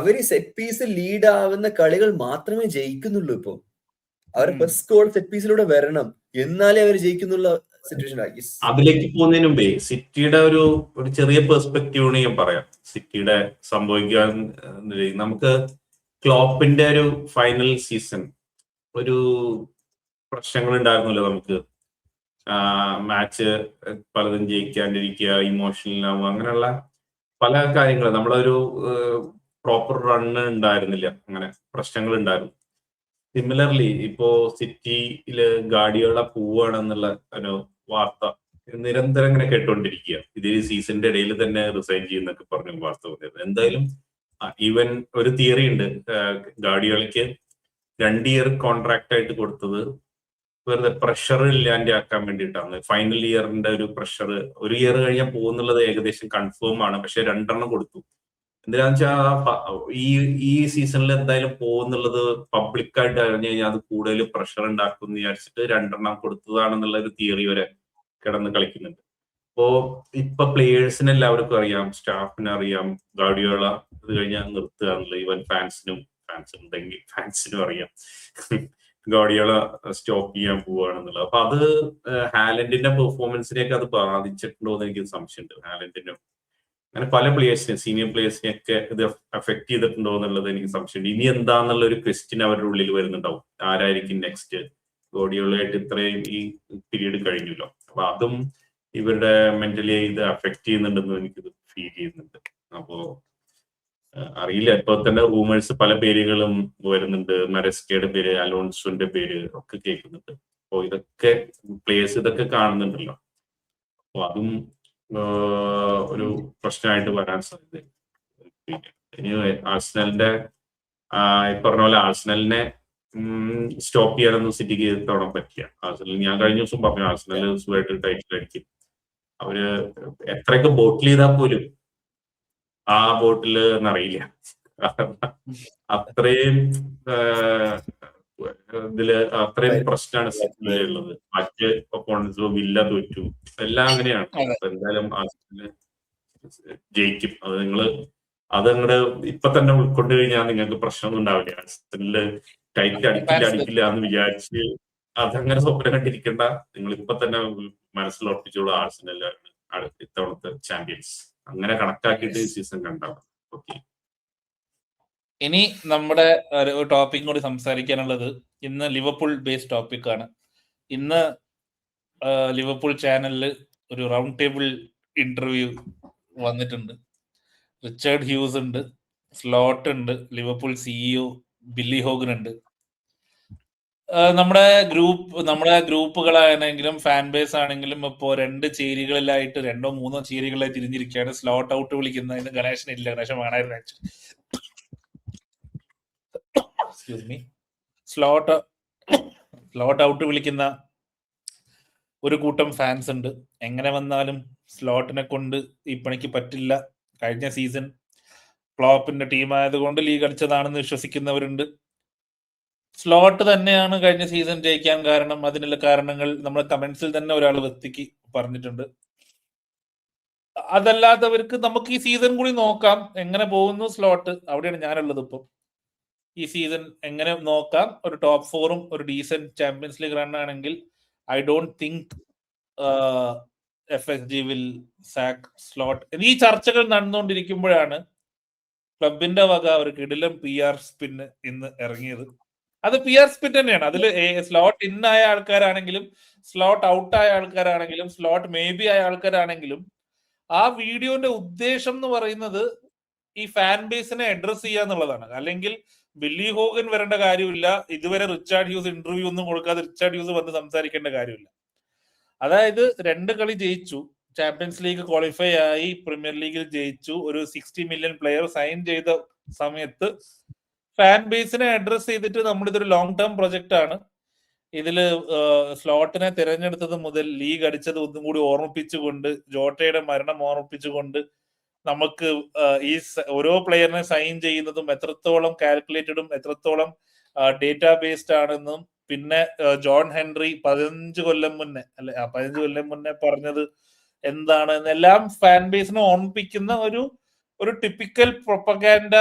അവര് സെറ്റ് പീസ് ലീഡ് ആവുന്ന കളികൾ മാത്രമേ ജയിക്കുന്നുള്ളൂ. ഇപ്പൊ അവർ ഫസ്റ്റ് ഗോൾ സെറ്റ് പീസിലൂടെ വരണം, എന്നാലേ അവർ ജയിക്കുന്നുള്ള സിറ്റുവേഷൻ ആക്കി. അതിലേക്ക് പോകുന്നതിന് മുമ്പേ സിറ്റിയുടെ ഒരു ചെറിയ പെർസ്പെക്റ്റീവ് ഞാൻ പറയാം. സിറ്റിയുടെ സംഭവിക്കാൻ നമുക്ക് ക്ലോപ്പിന്റെ ഒരു ഫൈനൽ സീസൺ ഒരു പ്രശ്നങ്ങൾ ഉണ്ടായിരുന്നല്ലോ. നമുക്ക് മാച്ച് പലതും ജയിക്കാണ്ടിരിക്കുക, ഇമോഷണൽ ആവുക, അങ്ങനെയുള്ള പല കാര്യങ്ങളും. നമ്മളൊരു പ്രോപ്പർ റണ്ണ് ഉണ്ടായിരുന്നില്ല, അങ്ങനെ പ്രശ്നങ്ങൾ ഉണ്ടായിരുന്നു. സിമിലർലി ഇപ്പോ സിറ്റിയില് ഗാർഡിയോള പോവുകയാണെന്നുള്ള ഒരു വാർത്ത നിരന്തരം ഇങ്ങനെ കേട്ടോണ്ടിരിക്കുക. ഇതേ സീസണിന്റെ ഇടയിൽ തന്നെ റിസൈൻ ചെയ്യുന്നൊക്കെ പറഞ്ഞു വാർത്ത വന്നത്. എന്തായാലും ഈവൻ ഒരു തിയറി ഉണ്ട്, ഗാർഡിയോളയ്ക്ക് 2 ഇയർ കോൺട്രാക്ട് ആയിട്ട് കൊടുത്തത് വെറുതെ പ്രഷർ ഇല്ലാണ്ടാക്കാൻ വേണ്ടിയിട്ടാണ്. ഫൈനൽ ഇയറിന്റെ ഒരു പ്രഷർ, 1 ഇയർ കഴിഞ്ഞാൽ പോകുന്നുള്ളത് ഏകദേശം കൺഫേം ആണ്. പക്ഷെ 2 എണ്ണം കൊടുത്തു. എന്താണെന്ന് വെച്ചാൽ ഈ സീസണിൽ എന്തായാലും പോകുന്നുള്ളത് പബ്ലിക്കായിട്ട് അറിഞ്ഞു കഴിഞ്ഞാൽ അത് കൂടുതൽ പ്രഷർ ഉണ്ടാക്കും എന്ന് വിചാരിച്ചിട്ട് 2 എണ്ണം കൊടുത്തതാണെന്നുള്ള ഒരു തിയറി വരെ കിടന്ന് കളിക്കുന്നുണ്ട്. അപ്പോ ഇപ്പൊ പ്ലേയേഴ്സിന് എല്ലാവർക്കും അറിയാം, സ്റ്റാഫിന് അറിയാം, ഗാർഡിയോള ഇത് കഴിഞ്ഞാൽ നിർത്തുക എന്നുള്ളത്. ഈവൻ ഫാൻസിനും അറിയാം ഗാർഡിയോള സ്റ്റോപ്പ് ചെയ്യാൻ പോവുകയാണെന്നുള്ളത്. അപ്പൊ അത് ഹാലൻഡിന്റെ പെർഫോമൻസിനെയൊക്കെ അത് ബാധിച്ചിട്ടുണ്ടോ എന്ന് എനിക്ക് സംശയമുണ്ട്. ഹാലൻഡിനും അങ്ങനെ പല പ്ലേയേഴ്സിനെ, സീനിയർ പ്ലേയേഴ്സിനെ ഒക്കെ ഇത് അഫക്ട് ചെയ്തിട്ടുണ്ടോ എന്നുള്ളത് എനിക്ക് സംശയമുണ്ട്. ഇനി എന്താന്നുള്ള ഒരു ക്വസ്റ്റ്യൻ അവരുടെ ഉള്ളിൽ വരുന്നുണ്ടാവും. ആരായിരിക്കും നെക്സ്റ്റ്? ഗാർഡിയോളയായിട്ട് ഇത്രയും ഈ പീരീഡ് കഴിഞ്ഞല്ലോ. അപ്പൊ അതും ഇവരുടെ മെന്റലി ഇത് അഫക്ട് ചെയ്യുന്നുണ്ടെന്ന് എനിക്കിത് ഫീൽ ചെയ്യുന്നുണ്ട്. അപ്പോ അറിയില്ല. ഇപ്പൊ തന്നെ റൂമേഴ്സ് പല പേരുകളും വരുന്നുണ്ട്. മരസ്കയുടെ പേര്, അലോൺസോന്റെ പേര് ഒക്കെ കേൾക്കുന്നുണ്ട്. അപ്പോ ഇതൊക്കെ പ്ലേയേഴ്സ് ഇതൊക്കെ കാണുന്നുണ്ടല്ലോ. അപ്പൊ അതും ഒരു പ്രശ്നമായിട്ട് വരാൻ സാധ്യത. ഇനി ആഴ്സണലിന്റെ പറഞ്ഞ പോലെ ആഴ്സണലിനെ സ്റ്റോപ്പ് ചെയ്യാനൊന്നും സിറ്റിക്ക് തൊടാൻ പറ്റില്ല. ആഴ്സണൽ ഞാൻ കഴിഞ്ഞ ദിവസം പറഞ്ഞു, ആഴ്സണൽ സുഖമായിട്ട് ടൈറ്റിൽ അടിക്കും. അവര് എത്രയൊക്കെ ബോട്ടിൽ ചെയ്താൽ പോലും ആ ബോട്ടില് എന്നറിയില്ല. അത്രയും ഇതില് അത്രയും പ്രശ്നമാണ് സിറ്റിയിലുള്ളത്. മറ്റ് ഒപ്പോണൻസ് വില്ല തോറ്റു, എല്ലാം അങ്ങനെയാണ്. എന്തായാലും ആഴ്സണല് ജയിക്കും. അത് അതങ്ങട് ഇപ്പൊ തന്നെ ഉൾക്കൊണ്ടു കഴിഞ്ഞാൽ നിങ്ങൾക്ക് പ്രശ്നമൊന്നും ഉണ്ടാവില്ല. ആഴ്സണല് ടൈറ്റിൽ അടിക്കില്ല എന്ന് വിചാരിച്ച് അതങ്ങനെ സ്വപ്നം കണ്ടിരിക്കേണ്ട. നിങ്ങൾ ഇപ്പൊ തന്നെ മനസ്സിൽ ഉറപ്പിച്ചോളൂ, ആഴ്സണലാണ് ഇത്തവണത്തെ ചാമ്പ്യൻസ്. അങ്ങനെ കണക്കാക്കിയിട്ട് സീസൺ കണ്ടാവും. ഓക്കെ, ഇനി നമ്മുടെ ഒരു ടോപ്പിക് കൂടി സംസാരിക്കാനുള്ളത് ഇന്ന് ലിവർപൂൾ ബേസ്ഡ് ടോപ്പിക്കാണ്. ഇന്ന് ലിവർപൂൾ ചാനലിൽ ഒരു റൗണ്ട് ടേബിൾ ഇന്റർവ്യൂ വന്നിട്ടുണ്ട്. റിച്ചാർഡ് ഹ്യൂസ് ഉണ്ട്, സ്ലോട്ട് ഉണ്ട്, ലിവർപൂൾ സിഇഒ ബില്ലി ഹോഗൻ ഉണ്ട്. നമ്മുടെ ഗ്രൂപ്പുകളാണെങ്കിലും ഫാൻ ബേസ് ആണെങ്കിലും ഇപ്പോ 2 ചേരികളിലായിട്ട് 2 or 3 ചേരികളിലായി തിരിഞ്ഞിരിക്കുകയാണ്. സ്ലോട്ട് ഔട്ട് വിളിക്കുന്നതിന് ഗണേശൻ ഇല്ല, ഗണേശൻ വേണമായിരുന്നു actually. Excuse me. Slot out വിളിക്കുന്ന ഒരു കൂട്ടം ഫാൻസ് ഉണ്ട്. എങ്ങനെ വന്നാലും സ്ലോട്ടിനെ കൊണ്ട് ഈ പണിക്ക് പറ്റില്ല. കഴിഞ്ഞ സീസൺ ക്ലോപ്പിന്റെ ടീം ആയതുകൊണ്ട് ലീഗ് അടിച്ചതാണെന്ന് വിശ്വസിക്കുന്നവരുണ്ട്. സ്ലോട്ട് തന്നെയാണ് കഴിഞ്ഞ സീസൺ ജയിക്കാൻ കാരണം. അതിനുള്ള കാരണങ്ങൾ നമ്മൾ കമന്റ്സിൽ തന്നെ ഒരാൾ വ്യക്തിക്ക് പറഞ്ഞിട്ടുണ്ട്. അതല്ലാത്തവർക്ക് നമുക്ക് ഈ സീസൺ കൂടി നോക്കാം എങ്ങനെ പോകുന്നു സ്ലോട്ട്. അവിടെയാണ് ഞാനുള്ളത്. ഇപ്പം ഈ സീസൺ എങ്ങനെ നോക്കാം. ഒരു ടോപ്പ് 4ഉം ഒരു ഡീസന്റ് ചാമ്പ്യൻസ് ലീഗ് റൺ ആണെങ്കിൽ I don't think FSG will sack Slot. ഈ ചർച്ചകൾ നടന്നുകൊണ്ടിരിക്കുമ്പോഴാണ് ക്ലബിന്റെ വക ഒരു കിടിലം PR സ്പിന്ന് ഇന്ന് ഇറങ്ങിയത്. അത് PR സ്പിൻ തന്നെയാണ്. അതിൽ സ്ലോട്ട് ഇൻ ആയ ആൾക്കാരാണെങ്കിലും സ്ലോട്ട് ഔട്ട് ആയ ആൾക്കാരാണെങ്കിലും സ്ലോട്ട് മേ ബി ആയ ആൾക്കാരാണെങ്കിലും ആ വീഡിയോന്റെ ഉദ്ദേശം എന്ന് പറയുന്നത് ഈ ഫാൻ ബേസിനെ അഡ്രസ് ചെയ്യുക എന്നുള്ളതാണ്. അല്ലെങ്കിൽ ബില്ലി ഹോഗൻ വരേണ്ട കാര്യമില്ല. ഇതുവരെ റിച്ചാർഡ് ഹ്യൂസ് ഇന്റർവ്യൂ ഒന്നും കൊടുക്കാതെ റിച്ചാർഡ് ഹ്യൂസ് വന്ന് സംസാരിക്കേണ്ട കാര്യമില്ല. അതായത് 2 കളി ജയിച്ചു, ചാമ്പ്യൻസ് ലീഗ് ക്വാളിഫൈ ആയി, പ്രീമിയർ ലീഗിൽ ജയിച്ചു, ഒരു 60 million പ്ലെയർ സൈൻ ചെയ്ത സമയത്ത് ഫാൻ ബേസിനെ അഡ്രസ് ചെയ്തിട്ട് നമ്മളിതൊരു ലോങ് ടേം പ്രൊജക്ട് ആണ്, ഇതില് സ്ലോട്ടിനെ തിരഞ്ഞെടുത്തത് മുതൽ ലീഗ് അടിച്ചത് ഒന്നും കൂടി ഓർമ്മിപ്പിച്ചുകൊണ്ട്, ജോട്ടയുടെ മരണം ഓർമ്മിപ്പിച്ചുകൊണ്ട്, നമുക്ക് ഈ ഓരോ പ്ലെയറിനെ സൈൻ ചെയ്യുന്നതും എത്രത്തോളം കാൽക്കുലേറ്റഡും എത്രത്തോളം ഡേറ്റാ ബേസ്ഡ് ആണെന്നും, പിന്നെ ജോൺ ഹെൻറി 15 കൊല്ലം മുന്നേ പറഞ്ഞത് എന്താണ് എന്നെല്ലാം ഫാൻ ബേസിനെ ഓർമ്മിപ്പിക്കുന്ന ഒരു ടിപ്പിക്കൽ പ്രൊപ്പഗാൻഡ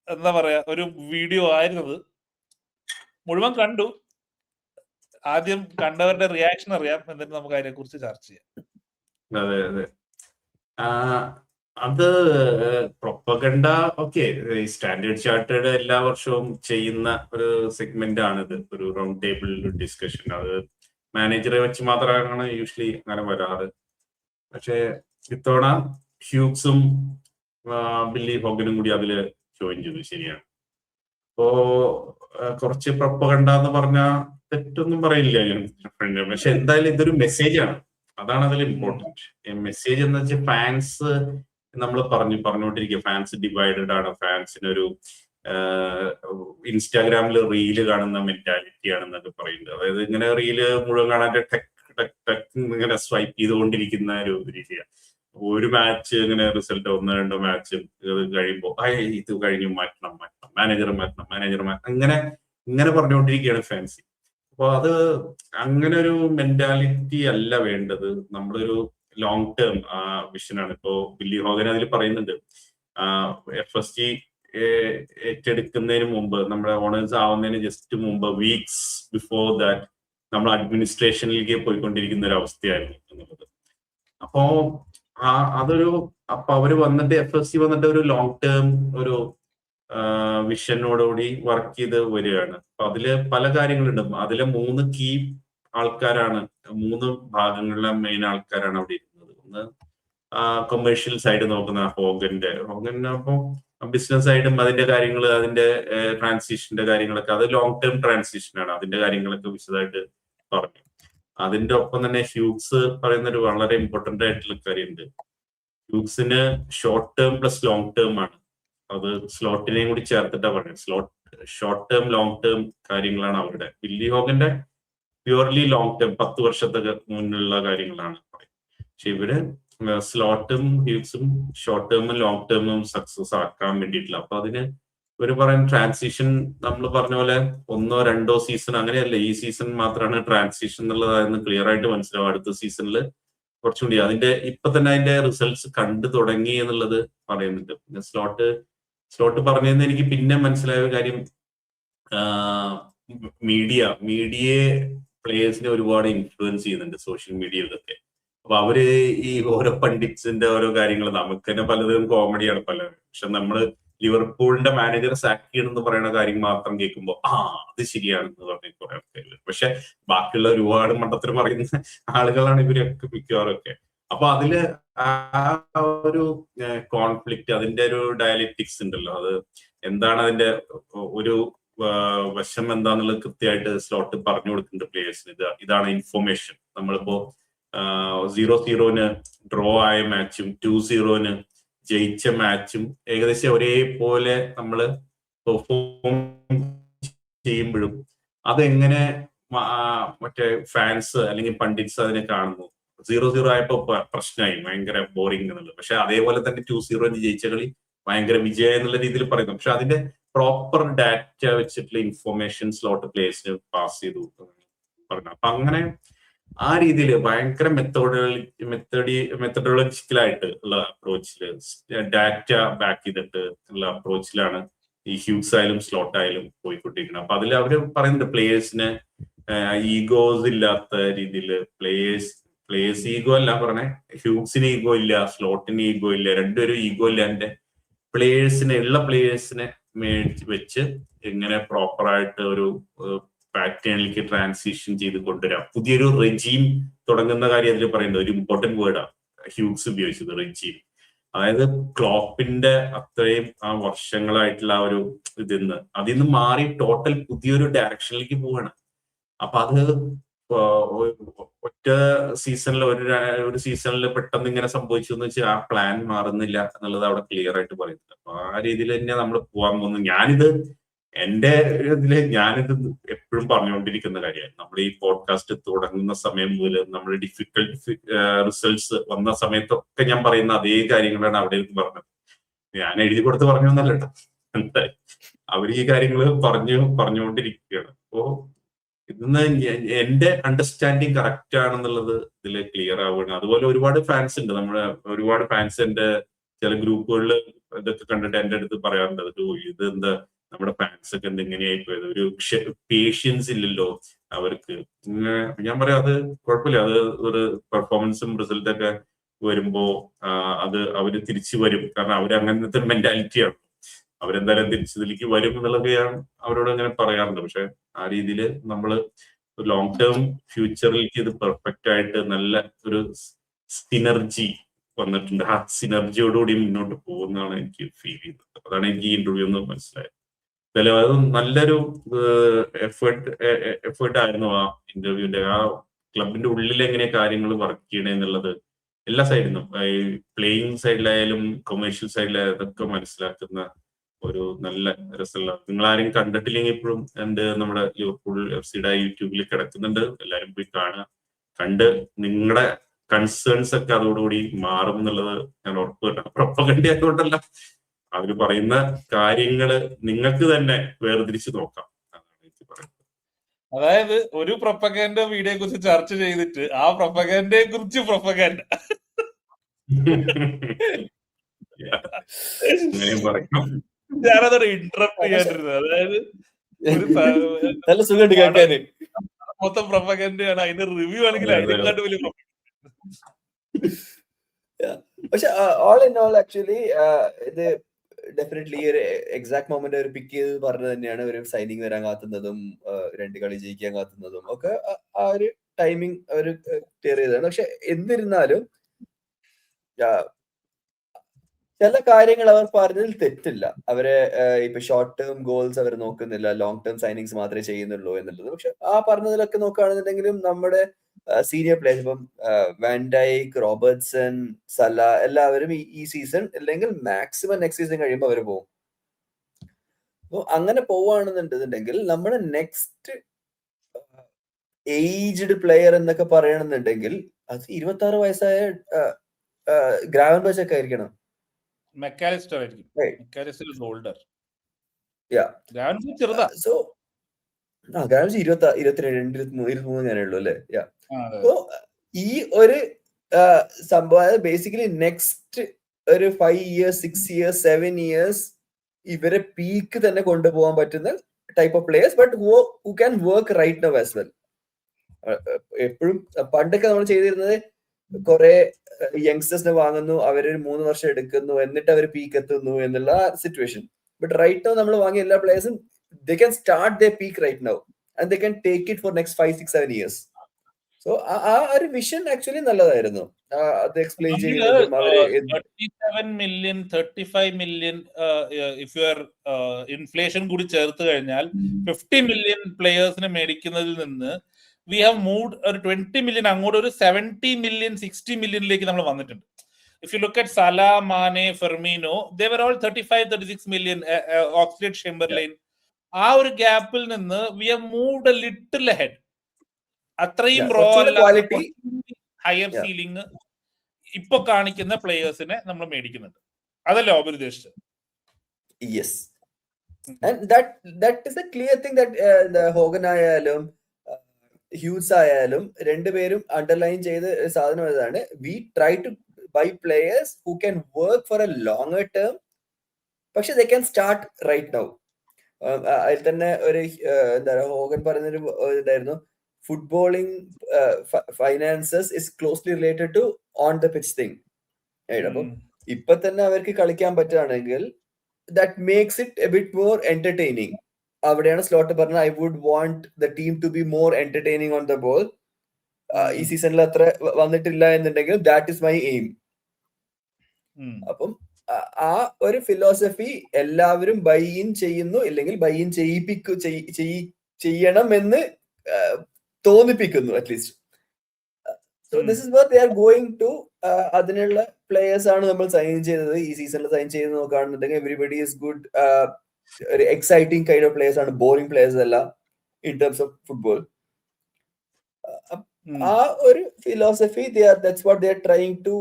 എന്താ പറയാ ഒരു വീഡിയോ ആയിരുന്നത്. മുഴുവൻ കണ്ടു. ആദ്യം കണ്ടവരുടെ റിയാക്ഷൻ അറിയാം, എന്നിട്ട് നമുക്ക് അതിനെ കുറിച്ച് ചർച്ച ചെയ്യാം. അതെ അതെ, അത് പ്രൊപ്പഗണ്ട ഓക്കെ. സ്റ്റാൻഡേർഡ് ചാർട്ടേഡ് എല്ലാ വർഷവും ചെയ്യുന്ന ഒരു സെഗ്മെന്റ് ആണിത്, ഒരു റൗണ്ട് ടേബിൾ ഡിസ്കഷൻ. അത് മാനേജറെ വെച്ച് മാത്രമാണ് യൂഷ്വലി അങ്ങനെ വരാറ്. പക്ഷെ ഇത്തവണ ഹ്യൂഗ്സും ബില്ലി ഹോഗനും കൂടി അതില് ജോയിൻ ചെയ്തു. ശരിയാണ്. അപ്പോ കുറച്ച് പ്രൊപ്പഗണ്ട എന്ന് പറഞ്ഞാൽ തെറ്റൊന്നും പറയില്ല ഞാൻ, പക്ഷെ എന്തായാലും ഇതൊരു മെസ്സേജ് ആണ്. അതാണ് അതിൽ ഇമ്പോർട്ടൻറ്റ്. മെസ്സേജ് എന്ന് വെച്ചാൽ ഫാൻസ് നമ്മൾ പറഞ്ഞുകൊണ്ടിരിക്കുക, ഫാൻസ് ഡിവൈഡഡ് ആണ്, ഫാൻസിനൊരു ഇൻസ്റ്റാഗ്രാമിൽ റീല് കാണുന്ന മെന്റാലിറ്റി ആണെന്നൊക്കെ പറയുന്നത്. അതായത് ഇങ്ങനെ റീല് മുഴുവൻ കാണാൻ ഇങ്ങനെ സ്വൈപ്പ് ചെയ്തുകൊണ്ടിരിക്കുന്ന ഒരു രീതിയാണ്. ഒരു മാച്ച് ഇങ്ങനെ റിസൾട്ട് 1-2 മാച്ച് കഴിയുമ്പോൾ ഇത് കഴിഞ്ഞു മാറ്റണം, മാനേജർ മാറ്റണം, ഇങ്ങനെ പറഞ്ഞുകൊണ്ടിരിക്കുകയാണ് ഫാൻസി. അപ്പൊ അത് അങ്ങനെ ഒരു മെന്റാലിറ്റി അല്ല വേണ്ടത്. നമ്മളൊരു ലോങ് ടേം വിഷനാണ്. ഇപ്പോ ബില്ലി ഹോഗൻ അതിൽ പറയുന്നുണ്ട്, FSG ഏറ്റെടുക്കുന്നതിന് മുമ്പ്, നമ്മുടെ ഓണേഴ്സ് ആവുന്നതിന് ജസ്റ്റ് മുമ്പ്, വീക്സ് ബിഫോർ ദാറ്റ് നമ്മൾ അഡ്മിനിസ്ട്രേഷനിലേക്ക് പോയിക്കൊണ്ടിരിക്കുന്ന ഒരു അവസ്ഥയായിരുന്നു എന്നുള്ളത്. അപ്പോ അപ്പൊ അവര് വന്നിട്ട് FSG വന്നിട്ട് ഒരു ലോങ് ടേം ഒരു വിഷനോടുകൂടി വർക്ക് ചെയ്ത് വരികയാണ്. അപ്പൊ അതില് പല കാര്യങ്ങളുണ്ട്. അതിലെ 3 കീ ആൾക്കാരാണ്, 3 ഭാഗങ്ങളിലെ മെയിൻ ആൾക്കാരാണ് അവിടെ ഇരുന്നത്. ഒന്ന് കൊമേഴ്ഷ്യൽ സൈഡ് നോക്കുന്ന ഹോഗൻ അപ്പൊ ബിസിനസ് സൈഡും അതിന്റെ കാര്യങ്ങൾ, അതിന്റെ ട്രാൻസിഷന്റെ കാര്യങ്ങളൊക്കെ, അത് ലോങ് ടേം ട്രാൻസിഷനാണ്. അതിന്റെ കാര്യങ്ങളൊക്കെ വിശദമായിട്ട് പറഞ്ഞു. അതിന്റെ ഒപ്പം തന്നെ ഹ്യൂഗ്സ് പറയുന്ന ഒരു വളരെ ഇമ്പോർട്ടന്റ് ആയിട്ടുള്ള കാര്യമുണ്ട്. ഹ്യൂഗ്സിന് short term plus long term ആണ്. അത് സ്ലോട്ടിനെയും കൂടി ചേർത്തിട്ടാണ് പറയുന്നത്. ഷോർട്ട് ടേം ലോങ് ടേം കാര്യങ്ങളാണ് അവരുടെ. ബില്ലി ഹോഗന്റെ പ്യുവർലി ലോങ് ടേം 10 വർഷത്തെ മുന്നിലുള്ള കാര്യങ്ങളാണ് പറയുന്നത്. പക്ഷെ ഇവര് സ്ലോട്ടും ഹ്യൂഗ്സും ഷോർട്ട് ടേമും ലോങ് ടേമും സക്സസ് ആക്കാൻ വേണ്ടിയിട്ടില്ല. അപ്പൊ അതിന് ഇവര് പറയുന്ന ട്രാൻസിഷൻ, നമ്മൾ പറഞ്ഞ പോലെ 1-2 സീസൺ അങ്ങനെയല്ല, ഈ സീസൺ മാത്രമാണ് ട്രാൻസിഷൻ എന്നുള്ളതായിരുന്നു ക്ലിയർ ആയിട്ട് മനസ്സിലാവും. അടുത്ത സീസണിൽ കുറച്ചുകൂടി ഇപ്പൊ തന്നെ അതിന്റെ റിസൾട്ട്സ് കണ്ടു തുടങ്ങി എന്നുള്ളത് പറയുന്നുണ്ട്. പിന്നെ സ്ലോട്ട് പറഞ്ഞതെന്ന് എനിക്ക് പിന്നെ മനസ്സിലായ കാര്യം, മീഡിയയെ പ്ലേയേഴ്സിനെ ഒരുപാട് ഇൻഫ്ലുവൻസ് ചെയ്യുന്നുണ്ട് സോഷ്യൽ മീഡിയയിലൊക്കെ. അപ്പൊ അവര് ഈ ഓരോ പണ്ഡിറ്റ്സിന്റെ ഓരോ കാര്യങ്ങൾ നമുക്ക് തന്നെ പലതും കോമഡിയാണ് പലതും. പക്ഷെ നമ്മള് ലിവർപൂളിന്റെ മാനേജർ സാക്ക് ചെയ്യണമെന്ന് പറയുന്ന കാര്യം മാത്രം കേൾക്കുമ്പോൾ അത് ശരിയാണെന്ന് പറഞ്ഞ് കുറെ ആൾക്കാര്. പക്ഷെ ബാക്കിയുള്ള ഒരുപാട് മണ്ടത്തരം പറയുന്ന ആളുകളാണ് ഇവരൊക്കെ മിക്കവാറും ഒക്കെ. അപ്പൊ അതില് ആ ഒരു കോൺഫ്ലിക്റ്റ്, അതിന്റെ ഒരു ഡയലക്റ്റിക്സ് ഉണ്ടല്ലോ, അത് എന്താണ് അതിന്റെ ഒരു വശം എന്താന്നുള്ളത് കൃത്യമായിട്ട് സ്ലോട്ട് പറഞ്ഞു കൊടുക്കുന്നുണ്ട് പ്ലേയേഴ്സിന്. ഇതാണ് ഇൻഫോർമേഷൻ. നമ്മളിപ്പോ 0-0 ഡ്രോ ആയ മാച്ചും 2-0 ജയിച്ച മാച്ചും ഏകദേശം ഒരേപോലെ നമ്മൾ പെർഫോം ചെയ്യുമ്പോഴും അതെങ്ങനെ മറ്റേ ഫാൻസ് അല്ലെങ്കിൽ പണ്ഡിറ്റ്സ് അതിനെ കാണുന്നു. 0-0 ആയപ്പോ പ്രശ്നമായി, ഭയങ്കര ബോറിംഗ് എന്നുള്ളത്. പക്ഷെ അതേപോലെ തന്നെ 2-0 ജയിച്ച കളി ഭയങ്കര വിജയം എന്നുള്ള രീതിയിൽ പറയുന്നു. പക്ഷെ അതിന്റെ പ്രോപ്പർ ഡാറ്റ വെച്ചിട്ടുള്ള ഇൻഫോർമേഷൻ സ്ലോട്ട് പ്ലേയേഴ്സിന് പാസ് ചെയ്തു പറഞ്ഞു. അപ്പൊ അങ്ങനെ ആ രീതിയിൽ ഭയങ്കര മെത്തഡോളജിക്കലായിട്ട് ഉള്ള അപ്രോച്ചില്, ഡാറ്റ ബാക്ക് ചെയ്തിട്ട് ഉള്ള അപ്രോച്ചിലാണ് ഈ ഹ്യൂഗ്സ് ആയാലും സ്ലോട്ട് ആയാലും പോയിക്കൊണ്ടിരിക്കുന്നത്. അപ്പൊ അതിൽ അവര് പറയുന്നുണ്ട് പ്ലേയേഴ്സിന് ഈഗോസ് ഇല്ലാത്ത രീതിയിൽ, പ്ലേയേഴ്സ് ഈഗോ അല്ല പറഞ്ഞേ, ഹ്യൂഗ്സിന് ഈഗോ ഇല്ല, സ്ലോട്ടിന് ഈഗോ ഇല്ല, രണ്ടുപേരും ഈഗോ ഇല്ലാന്റെ ഉള്ള പ്ലേയേഴ്സിനെ വെച്ച് എങ്ങനെ പ്രോപ്പറായിട്ട് ഒരു പാറ്റേണിലേക്ക് ട്രാൻസിഷൻ ചെയ്ത് കൊണ്ടുവരാം. പുതിയൊരു റെജീം തുടങ്ങുന്ന കാര്യം അതിൽ പറയുന്നത് ഒരു ഇമ്പോർട്ടന്റ് വേർഡാണ് ഹ്യൂഗ്സ് ഉപയോഗിച്ചത്, റെജീം. അതായത് ക്ലോപ്പിന്റെ അത്രയും ആ വർഷങ്ങളായിട്ടുള്ള ആ ഒരു അതിൽ നിന്ന് മാറി ടോട്ടൽ പുതിയൊരു ഡയറക്ഷനിലേക്ക് പോവാണ്. അപ്പൊ അത് ഒറ്റ സീസണിൽ ഒരു സീസണിൽ പെട്ടെന്ന് ഇങ്ങനെ സംഭവിച്ചു എന്ന് വെച്ചാൽ ആ പ്ലാൻ മാറുന്നില്ല എന്നുള്ളത് അവിടെ ക്ലിയർ ആയിട്ട് പറയുന്നത്. അപ്പൊ ആ രീതിയിൽ തന്നെ നമ്മൾ പോകാൻ പോകുന്നു. ഞാനിത് എപ്പോഴും പറഞ്ഞുകൊണ്ടിരിക്കുന്ന കാര്യമാണ്. നമ്മൾ ഈ പോഡ്കാസ്റ്റ് തുടങ്ങുന്ന സമയം മുതൽ നമ്മൾ ഡിഫിക്കൽട്ട് റിസൾട്ട്സ് വന്ന സമയത്തൊക്കെ ഞാൻ പറയുന്ന അതേ കാര്യങ്ങളാണ് അവിടെ പറഞ്ഞത്. ഞാൻ എഴുതി കൊടുത്ത് പറഞ്ഞു എന്നല്ല കേട്ടോ, എന്തായാലും അവർ ഈ കാര്യങ്ങൾ പറഞ്ഞുകൊണ്ടിരിക്കുകയാണ്. അപ്പോ ഇന്ന് എന്റെ അണ്ടർസ്റ്റാൻഡിങ് കറക്റ്റ് ആണെന്നുള്ളത് ഇതിൽ ക്ലിയർ ആവുകയാണ്. അതുപോലെ ഒരുപാട് ഫാൻസ് ഉണ്ട്, നമ്മുടെ ഒരുപാട് ഫാൻസ് എന്റെ ചില ഗ്രൂപ്പുകളിൽ ഇതൊക്കെ കണ്ടിട്ട് എന്റെ അടുത്ത് പറയാറുണ്ട്, ഇത് എന്താ നമ്മുടെ ഫാൻസ് ഒക്കെ എന്തെങ്ങനെയായി പോയത്, ഒരു പേഷ്യൻസ് ഇല്ലല്ലോ അവർക്ക്. ഞാൻ പറയാം അത് കുഴപ്പമില്ല, അത് ഒരു പെർഫോമൻസും റിസൾട്ടൊക്കെ വരുമ്പോ അത് അവര് തിരിച്ചു വരും. കാരണം അവർ അങ്ങനത്തെ മെന്റാലിറ്റിയാണ്, അവരെന്തായാലും തിരിച്ചതിലേക്ക് വരും എന്നുള്ളത് ഞാൻ അവരോട് അങ്ങനെ പറയാറുണ്ട്. പക്ഷെ ആ രീതിയിൽ നമ്മൾ ലോങ് ടേം ഫ്യൂച്ചറിലേക്ക് ഇത് പെർഫെക്റ്റ് ആയിട്ട് നല്ല ഒരു സിനർജി വന്നിട്ടുണ്ട്. ആ സിനർജിയോടുകൂടി മുന്നോട്ട് പോകുന്നതാണ് എനിക്ക് ഫീൽ ചെയ്യുന്നത്. അതാണ് എനിക്ക് ഈ ഇന്റർവ്യൂ എന്ന് മനസ്സിലായത്. അത് നല്ലൊരു എഫേർട്ട് ആയിരുന്നു ആ ഇന്റർവ്യൂവിന്റെ. ആ ക്ലബിന്റെ ഉള്ളിൽ എങ്ങനെ കാര്യങ്ങൾ വർക്ക് ചെയ്യണേ എന്നുള്ളത് എല്ലാ സൈഡിൽ നിന്നും, പ്ലേയിങ് സൈഡിലായാലും കൊമേഴ്ഷ്യൽ സൈഡിലായാലും അതൊക്കെ മനസ്സിലാക്കുന്ന ഒരു നല്ല രസമുള്ള. നിങ്ങൾ ആരും കണ്ടിട്ടില്ലെങ്കിൽ ഇപ്പോഴും നമ്മുടെ ലിവർപൂൾ FC യൂട്യൂബിൽ കിടക്കുന്നുണ്ട്, എല്ലാവരും പോയി കാണുക. കണ്ട് നിങ്ങളുടെ കൺസേൺസ് ഒക്കെ അതോടുകൂടി മാറും എന്നുള്ളത് ഞാൻ ഉറപ്പ് കിട്ടണം. പ്രൊപ്പഗൻഡ ആയതുകൊണ്ടല്ല, അവര് പറയുന്ന കാര്യങ്ങള് നിങ്ങൾക്ക് തന്നെ വേർതിരിച്ച് നോക്കാം, അതാണ് എനിക്ക് പറയുന്നത്. അതായത് ഒരു പ്രൊപ്പഗൻഡ വീഡിയോയെ കുറിച്ച് ചർച്ച ചെയ്തിട്ട് ആ പ്രൊപ്പഗൻഡയെ കുറിച്ച് പ്രൊപ്പഗൻഡ ഞാനതൊരു ഇന്ററപ്റ്റ് ചെയ്യാണ്ടിരുന്നത്. അതായത് നല്ല സുഖമുണ്ട് കേൾക്കാന്, മൊത്തം പ്രൊപ്പഗൻഡയാണ്, അതിന്റെ റിവ്യൂ ആണെങ്കിൽ അതിനെക്കാട്ട് വലിയ പ്രൊപ്പഗൻഡ. പക്ഷെ ഓൾ ഇൻ ഓൾ ആക്ച്വലി ഇത് ഡെഫിനറ്റ്ലി ഒരു എക്സാക്ട് മൊമെന്റ് അവർ പിക്ക് ചെയ്ത് പറഞ്ഞത് തന്നെയാണ്. ഒരു സൈനിങ് വരാൻ കാത്തുന്നതും 2 കളി ജയിക്കാൻ കാത്തുന്നതും ഒക്കെ ആ ഒരു ടൈമിങ് അവർ ക്ലിയർ ചെയ്തതാണ്. പക്ഷെ എന്നിരുന്നാലും ചില കാര്യങ്ങൾ അവർ പറഞ്ഞതിൽ തെറ്റില്ല. അവരെ ഇപ്പൊ ഷോർട്ട് ടേം ഗോൾസ് അവർ നോക്കുന്നില്ല, ലോങ് ടേം സൈനിങ്സ് മാത്രമേ ചെയ്യുന്നുള്ളൂ എന്നുള്ളത്. പക്ഷെ ആ പറഞ്ഞതിലൊക്കെ നോക്കുകയാണെന്നുണ്ടെങ്കിലും നമ്മുടെ സീനിയർ പ്ലേയേഴ്സ് ഇപ്പം വാൻ ഡൈക്ക്, റോബർട്ട്സൺ, സല എല്ലാവരും ഈ സീസൺ അല്ലെങ്കിൽ മാക്സിമം നെക്സ്റ്റ് സീസൺ കഴിയുമ്പോൾ അവർ പോകും. അപ്പൊ അങ്ങനെ പോവുകയാണെന്നുണ്ടെങ്കിൽ നമ്മുടെ നെക്സ്റ്റ് ഏജ്ഡ് പ്ലെയർ എന്നൊക്കെ പറയണമെന്നുണ്ടെങ്കിൽ അത് 26 വയസ്സായ ഗ്രാവൻബർച്ച് ഒക്കെ ആയിരിക്കണം. മെക്കാലിസ്റ്റർ ആയിരിക്കും. Mac Allister is older. ചെറുതാ. സോ ഗ്രാവൻബർച്ച് 22, 23 ഞാനേ ഉള്ളൂ അല്ലേ. സോ ഈ ഒരു സംഭവം ബേസിക്കലി നെക്സ്റ്റ് ഒരു 5 years, 6 years, 7 years ഇവരെ പീക്ക് തന്നെ കൊണ്ടുപോകാൻ പറ്റുന്ന type of players, but who can work right now as well. എപ്പോഴും പണ്ടൊക്കെ നമ്മൾ ചെയ്തിരുന്നത് കുറെ യങ്സ്റ്റേഴ്സിനെ വാങ്ങുന്നു, അവരൊരു 3 വർഷം എടുക്കുന്നു, എന്നിട്ട് അവർ പീക്ക് എത്തുന്നു എന്നുള്ള സിറ്റുവേഷൻ. ബട്ട് റൈറ്റ് നൗ നമ്മൾ വാങ്ങിയ എല്ലാ പ്ലേയേഴ്സും they can start their peak right now and they can take it for next 5, 6, 7 years. So ആ ഒരു വിഷൻ ആക്ച്വലി നല്ലതായിരുന്നു. അത് എക്സ്പ്ലെയിൻ ചെയ്യുന്നതും അവര് 37 million 35 million if you are inflation കൂടി ചേർത്ത് കഴിഞ്ഞാൽ 50 million പ്ലേയേഴ്സിനെ മേടിക്കുന്നതിൽ നിന്ന് we have moved ഒരു 20 million അങ്ങോട്ട് ഒരു 70 million 60 million നമ്മൾ വന്നിട്ടുണ്ട്. If you look at Salah, Mane, Firmino, they were all 35-36 million. Oxlade-Chamberlain. ആ ഒരു ഗ്യാപ്പിൽ നിന്ന് we have moved a little ahead. അത്രയും ക്വാളിറ്റി ഹയർ സീലിംഗ് ഇപ്പൊ കാണിക്കുന്ന പ്ലേയേഴ്സിനെ നമ്മൾ മേടിക്കുന്നുണ്ട്. അതല്ലേ ഓബർ ഉദ്ദേശിച്ചത്? Yes, and that is a clear thing that Hogan ആയാലും ഹ്യൂസ് ആയാലും രണ്ടുപേരും അണ്ടർലൈൻ ചെയ്ത സാധനം ഇതാണ്. We try to buy players who can work for a longer term, പക്ഷെ they can start right now. അതിൽ തന്നെ ഒരു എന്താ പറയുക, ഹോഗൻ പറയുന്നൊരു ഇതായിരുന്നു, footballing finances is closely related to on the pitch thing. അപ്പം ഇപ്പൊ തന്നെ അവർക്ക് കളിക്കാൻ പറ്റുകയാണെങ്കിൽ that makes it a bit more entertaining. അവിടെയാണ് സ്ലോട്ട് പറഞ്ഞത്, I would want the team to be more entertaining on the ball. ഈ സീസണിൽ അത്ര വന്നിട്ടില്ല എന്നുണ്ടെങ്കിൽ ദാറ്റ് ഇസ് മൈ എയിം. അപ്പം ആ ഒരു ഫിലോസഫി എല്ലാവരും ബൈ ഇൻ ചെയ്യുന്നു, ഇല്ലെങ്കിൽ ബൈ ഇൻ ചെയ്യണം എന്ന് തോന്നിപ്പിക്കുന്നു at least. So this is what they are going to. അതിനുള്ള പ്ലേയേഴ്സ് ആണ് നമ്മൾ സൈൻ ചെയ്തത്. ഈ സീസണിൽ സൈൻ ചെയ്ത് നോക്കുകയാണെന്നുണ്ടെങ്കിൽ എവരിബഡി ഈസ് ഗുഡ്, ഒരു എക്സൈറ്റിംഗ് കൈൻഡ് ഓഫ് പ്ലേയേഴ്സ് ആണ്, ബോറിംഗ് പ്ലേയേഴ്സ് അല്ല ഇൻ ടേംസ് ഓഫ് ഫുട്ബോൾ. ആ ഒരു philosophy that's what they are trying to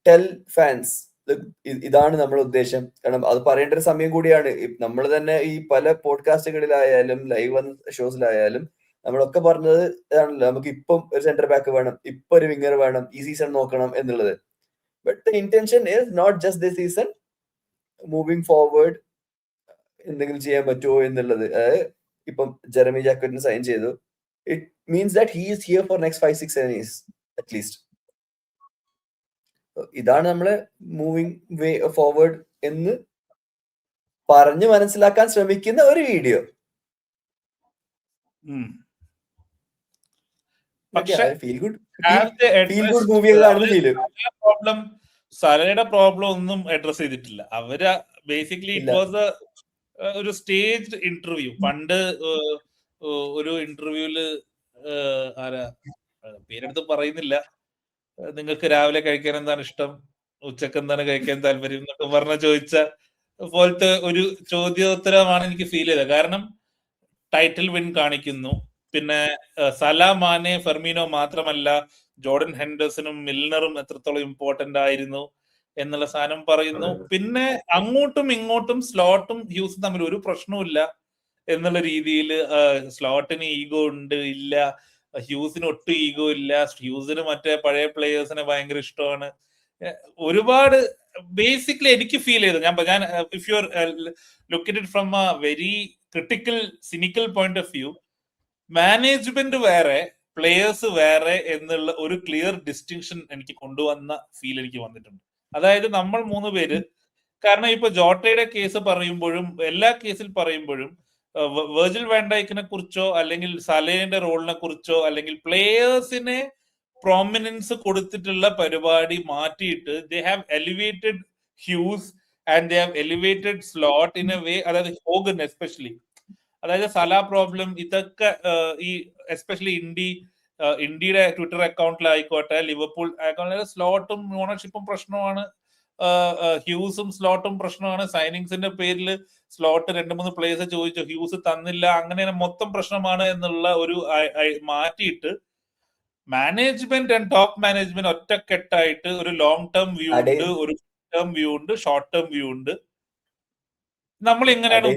tell fans. ഇതാണ് നമ്മുടെ ഉദ്ദേശം. കാരണം അത് പറയേണ്ട ഒരു സമയം കൂടിയാണ്. നമ്മൾ തന്നെ ഈ പല പോഡ്കാസ്റ്റുകളിലായാലും ലൈവ് ഷോസിലായാലും നമ്മളൊക്കെ പറഞ്ഞത് ഇതാണല്ലോ, നമുക്ക് ഇപ്പം ഒരു സെന്റർ ബാക്ക് വേണം, ഇപ്പൊ ഒരു വിങ്ങർ വേണം, ഈ സീസൺ നോക്കണം എന്നുള്ളത്. But the intention is not just this season, moving forward എന്തെങ്കിലും ചെയ്യാൻ പറ്റുമോ എന്നുള്ളത്. ഇപ്പം ജെറമി ജാക്കറ്റിന് സൈൻ ചെയ്തു, it means that he is here for next 5, 6, 7 years at least. ഇതാണ് നമ്മളെ മൂവിങ് വേ ഫോർവേഡ് എന്ന് പറഞ്ഞു മനസ്സിലാക്കാൻ ശ്രമിക്കുന്ന ഒരു വീഡിയോ. സലയുടെ പ്രോബ്ലം ഒന്നും അഡ്രസ് ചെയ്തിട്ടില്ല അവര്. ബേസിക്കലി ഇറ്റ് വാസ് ഒരു സ്റ്റേജ്ഡ് ഇന്റർവ്യൂ. പണ്ട് ഒരു ഇന്റർവ്യൂല് ആരാ പേരെടുത്ത് പറയുന്നില്ല, നിങ്ങൾക്ക് രാവിലെ കഴിക്കാൻ എന്താണ് ഇഷ്ടം, ഉച്ചക്ക് എന്താണ് കഴിക്കാൻ താല്പര്യം എന്നൊക്കെ പറഞ്ഞ ചോദിച്ച പോലത്തെ ഒരു ചോദ്യോത്തരമാണ് എനിക്ക് ഫീൽ ചെയ്തത്. കാരണം ടൈറ്റിൽ വിൻ കാണിക്കുന്നു, പിന്നെ സല, മാനെ, ഫെർമിനോ മാത്രമല്ല ജോർഡൻ ഹെൻഡേഴ്സണും മിൽനറും എത്രത്തോളം ഇമ്പോർട്ടന്റ് ആയിരുന്നു എന്നുള്ള സാധനം പറയുന്നു. പിന്നെ അങ്ങോട്ടും ഇങ്ങോട്ടും സ്ലോട്ടും ഹ്യൂസും തമ്മിൽ ഒരു പ്രശ്നവുമില്ല എന്നുള്ള രീതിയിൽ സ്ലോട്ടിന് ഈഗോ ഉണ്ട് ഇല്ല, ഹ്യൂസിന് ഒട്ടും ഈഗോ ഇല്ല, ഹ്യൂസിന് മറ്റേ പഴയ പ്ലേയേഴ്സിനെ ഭയങ്കര ഇഷ്ടമാണ്. ഒരുപാട് ബേസിക്കലി എനിക്ക് ഫീൽ ചെയ്തു, ഞാൻ if you look at it from A very critical cynical point of view, management വേറെ പ്ലേയേഴ്സ് വേറെ എന്നുള്ള ഒരു ക്ലിയർ ഡിസ്റ്റിങ്ഷൻ എനിക്ക് കൊണ്ടുവന്ന ഫീൽ എനിക്ക് വന്നിട്ടുണ്ട്. അതായത് നമ്മൾ 3 പേര്, കാരണം ഇപ്പൊ ജോട്ടയുടെ കേസ് പറയുമ്പോഴും എല്ലാ കേസിൽ പറയുമ്പോഴും വെർജിൽ വാൻഡൈക്കിനെ കുറിച്ചോ അല്ലെങ്കിൽ സലേന്റെ റോളിനെ കുറിച്ചോ അല്ലെങ്കിൽ പ്ലേയേഴ്സിനെ പ്രോമിനൻസ് കൊടുത്തിട്ടുള്ള പരിപാടി മാറ്റിയിട്ട് they have elevated Hughes and they have elevated slot in a way. അതായത് ഹോഗൻ എസ്പെഷ്യലി, അതായത് സല പ്രോബ്ലം ഇതൊക്കെ ഈ എസ്പെഷ്യലി ഇന്ത്യയുടെ ട്വിറ്റർ അക്കൗണ്ടിലായിക്കോട്ടെ, ലിവർപൂൾ അക്കൗണ്ടിൽ സ്ലോട്ടും ഓണർഷിപ്പും പ്രശ്നമാണ്, ഹ്യൂസും സ്ലോട്ടും പ്രശ്നമാണ്. സൈനിങ്സിന്റെ പേരിൽ സ്ലോട്ട് 2-3 പ്ലേയേഴ്സ് ചോദിച്ചു, ഹ്യൂസ് തന്നില്ല, അങ്ങനെ മൊത്തം പ്രശ്നമാണ് എന്നുള്ള ഒരു മാറ്റിയിട്ട് മാനേജ്മെന്റ് ആൻഡ് ടോപ്പ് മാനേജ്മെന്റ് ഒറ്റക്കെട്ടായിട്ട് ഒരു ലോങ് ടേം വ്യൂ ഉണ്ട്, ഒരു ടേം വ്യൂ ഉണ്ട്, ഷോർട്ട് ടേം വ്യൂ ഉണ്ട്. നമ്മൾ എങ്ങനെയാണ്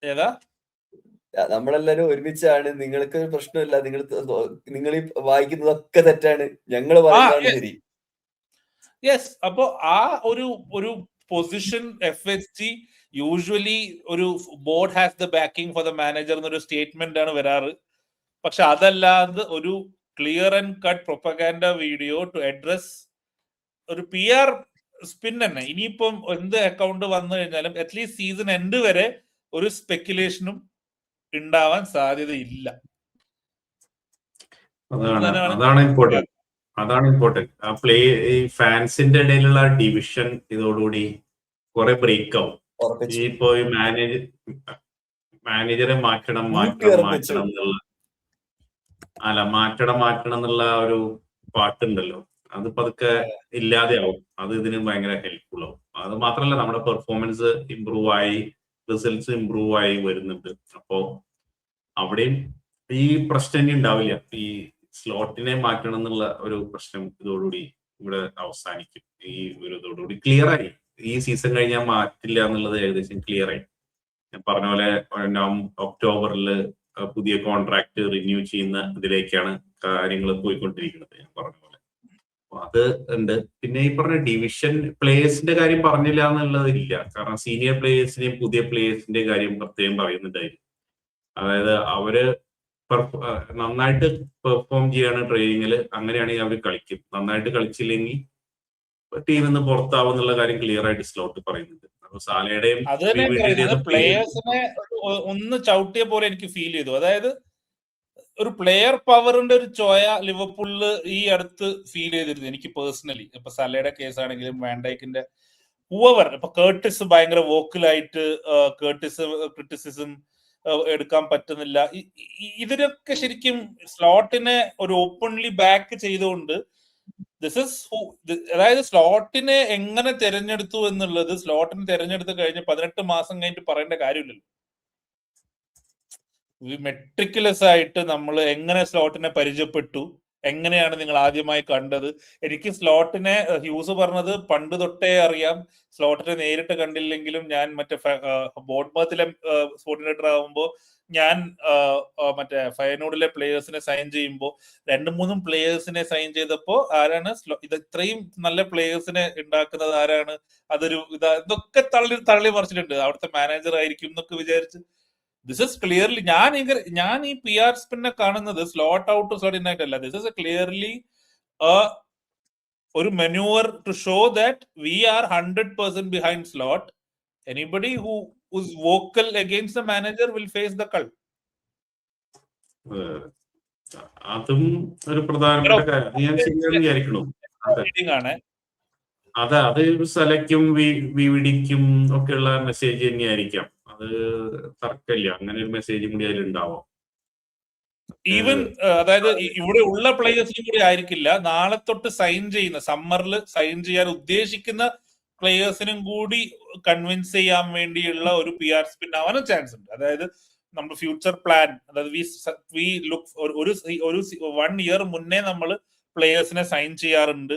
ഏതാ നമ്മളെല്ലാരും ഒരുമിച്ചാണ്, നിങ്ങൾക്ക് പ്രശ്നമില്ല, നിങ്ങൾ ഈ വായിക്കുന്നതൊക്കെ തെറ്റാണ്, ഞങ്ങൾ പറയുന്നതാണ് ശരി. യെസ്. അപ്പോ ആ ഒരു പൊസിഷൻ FSG യൂഷ്വലി ഒരു board has the backing for the manager എന്നൊരു സ്റ്റേറ്റ്മെന്റ് ആണ് വരാറ്. പക്ഷെ അതല്ലാതെ ഒരു clear and cut propaganda video to address ഒരു PR സ്പിൻ തന്നെ. ഇനിയിപ്പം എന്ത് അക്കൗണ്ട് വന്നു കഴിഞ്ഞാലും അറ്റ്ലീസ്റ്റ് സീസൺ എൻഡ് വരെ ഒരു സ്പെക്കുലേഷനും ഉണ്ടാവാൻ സാധ്യതയില്ല. അതാണ് ഇമ്പോർട്ടന്റ്. ആ ഈ ഫാൻസിന്റെ ഇടയിലുള്ള ഡിവിഷൻ ഇതോടുകൂടി കുറെ ബ്രേക്ക് ആവും. ഇപ്പോ ഈ മാനേജറെ മാറ്റണം എന്നുള്ള ഒരു പാട്ടുണ്ടല്ലോ, അത് പതുക്കെ ഇല്ലാതെയാവും. അത് ഇതിന് ഭയങ്കര ഹെൽപ്ഫുൾ ആവും. അത് മാത്രമല്ല, നമ്മുടെ പെർഫോമൻസ് ഇമ്പ്രൂവ് ആയി, റിസൾട്ട്സ് ഇമ്പ്രൂവ് ആയി വരുന്നുണ്ട്. അപ്പോ അവിടെയും ഈ പ്രശ്നം ഇനി ഉണ്ടാവില്ല. ഈ സ്ലോട്ടിനെ മാറ്റണം എന്നുള്ള ഒരു പ്രശ്നം ഇതോടുകൂടി ഇവിടെ അവസാനിക്കും. ഈ ഒരു ഇതോടുകൂടി ക്ലിയർ ആയി. ഈ സീസൺ കഴിഞ്ഞാൽ മാറ്റില്ല എന്നുള്ളത് ഏകദേശം ക്ലിയർ ആയി. ഞാൻ പറഞ്ഞ പോലെ ഒക്ടോബറിൽ പുതിയ കോൺട്രാക്ട് റിന്യൂ ചെയ്യുന്ന ഇതിലേക്കാണ് കാര്യങ്ങൾ പോയിക്കൊണ്ടിരിക്കുന്നത്. ഞാൻ പറഞ്ഞ പോലെ അത് ഉണ്ട്. പിന്നെ ഈ പറഞ്ഞ ഡിവിഷൻ പ്ലേയേഴ്സിന്റെ കാര്യം പറഞ്ഞില്ല എന്നുള്ളതില്ല. കാരണം സീനിയർ പ്ലേയേഴ്സിന്റെയും പുതിയ പ്ലേയേഴ്സിന്റെയും കാര്യം പ്രത്യേകം പറയുന്നുണ്ടായിരുന്നു. അതായത് അവര് നന്നായിട്ട് പെർഫോം ചെയ്യാണ് ട്രെയിനിങ്ങിൽ, അങ്ങനെയാണെങ്കിൽ അവർ കളിക്കും. നന്നായിട്ട് കളിച്ചില്ലെങ്കിൽ ടീമിൽ നിന്ന് പുറത്താവും എന്നുള്ള കാര്യം ക്ലിയർ ആയിട്ട് സ്ലോട്ട് പറയുന്നുണ്ട്. അപ്പൊ സാലയുടെയും പ്ലേയേഴ്സിനെ ഒന്ന് ചവിട്ടിയ പോലെ എനിക്ക് ഫീൽ ചെയ്തു. അതായത് ഒരു പ്ലെയർ പവറിന്റെ ഒരു ചോയ ലിവർപൂളില് ഈ അടുത്ത് ഫീൽ ചെയ്തിരുന്നു എനിക്ക് പേഴ്സണലി. ഇപ്പൊ സലയുടെ കേസ് ആണെങ്കിലും വാൻഡൈക്കിന്റെ ഹൂവർ, ഇപ്പൊ കേർട്ടിസ് ഭയങ്കര വോക്കലായിട്ട് ക്രിറ്റിസിസം എടുക്കാൻ പറ്റുന്നില്ല. ഇതിനൊക്കെ ശരിക്കും സ്ലോട്ടിനെ ഒരു ഓപ്പൺലി ബാക്ക് ചെയ്തുകൊണ്ട് അതായത് സ്ലോട്ടിനെ എങ്ങനെ തെരഞ്ഞെടുത്തു എന്നുള്ളത് സ്ലോട്ടിനെ തെരഞ്ഞെടുത്ത് കഴിഞ്ഞ് 18 മാസം കഴിഞ്ഞിട്ട് പറയേണ്ട കാര്യമില്ലല്ലോ. മെട്രിക്കുലസ് ആയിട്ട് നമ്മൾ എങ്ങനെ സ്ലോട്ടിനെ പരിചയപ്പെട്ടു, എങ്ങനെയാണ് നിങ്ങൾ ആദ്യമായി കണ്ടത്. എനിക്ക് സ്ലോട്ടിനെ ഹ്യൂസ് പറഞ്ഞത് പണ്ട് തൊട്ടേ അറിയാം. സ്ലോട്ടിനെ നേരിട്ട് കണ്ടില്ലെങ്കിലും ഞാൻ മറ്റേ ബോർഡ്മത്തിലെ കോർഡിനേറ്റർ ആകുമ്പോൾ ഞാൻ മറ്റേ ഫയനോഡിലെ പ്ലേയേഴ്സിനെ സൈൻ ചെയ്യുമ്പോൾ 2-3 പ്ലേയേഴ്സിനെ സൈൻ ചെയ്തപ്പോൾ ആരാണ് ഇത് ഇത്രയും നല്ല പ്ലേയേഴ്സിനെ ഉണ്ടാക്കുന്നത് ആരാണ്, അതൊരു ഇതൊക്കെ തള്ളി മറിച്ചിട്ടുണ്ട്. അവിടുത്തെ മാനേജർ ആയിരിക്കും എന്നൊക്കെ വിചാരിച്ച് ദിസ് ഇസ് ക്ലിയർലി ഞാൻ ഈ PR സ്പിന്നെ കാണുന്നത് സ്ലോട്ട് ഔട്ട് സ്ലോട്ട് ഇൻ ആയിട്ടല്ല. ദിസ് ഇസ് ക്ലിയർലി ഒരു manoeuvre to show that we are 100% behind Slot. Anybody who is vocal against the manager will face the cult. അതും ഒരു പ്രധാനപ്പെട്ട കാര്യം ഞാൻ വിചാരിക്കണു. അത് സലയ്ക്കും വിവിഡിക്കും ഒക്കെയുള്ള മെസ്സേജ് തന്നെയായിരിക്കാം. അത് തർക്കമില്ല. അങ്ങനെ ഒരു മെസ്സേജും കൂടി അതിലുണ്ടാവാം. ഈവൻ അതായത് ഇവിടെ ഉള്ള പ്ലേയേഴ്സിനും കൂടി ആയിരിക്കില്ല, നാളെ തൊട്ട് സൈൻ ചെയ്യുന്ന സമ്മറിൽ സൈൻ ചെയ്യാൻ ഉദ്ദേശിക്കുന്ന പ്ലേയേഴ്സിനും കൂടി കൺവിൻസ് ചെയ്യാൻ വേണ്ടിയുള്ള ഒരു PR സ്പിൻ ആവാനും ചാൻസ് ഉണ്ട്. അതായത് നമ്മുടെ ഫ്യൂച്ചർ പ്ലാൻ, അതായത് വി ലുക്ക് ഒരു 1 ഇയർ മുന്നേ നമ്മൾ പ്ലേയേഴ്സിനെ സൈൻ ചെയ്യാറുണ്ട്,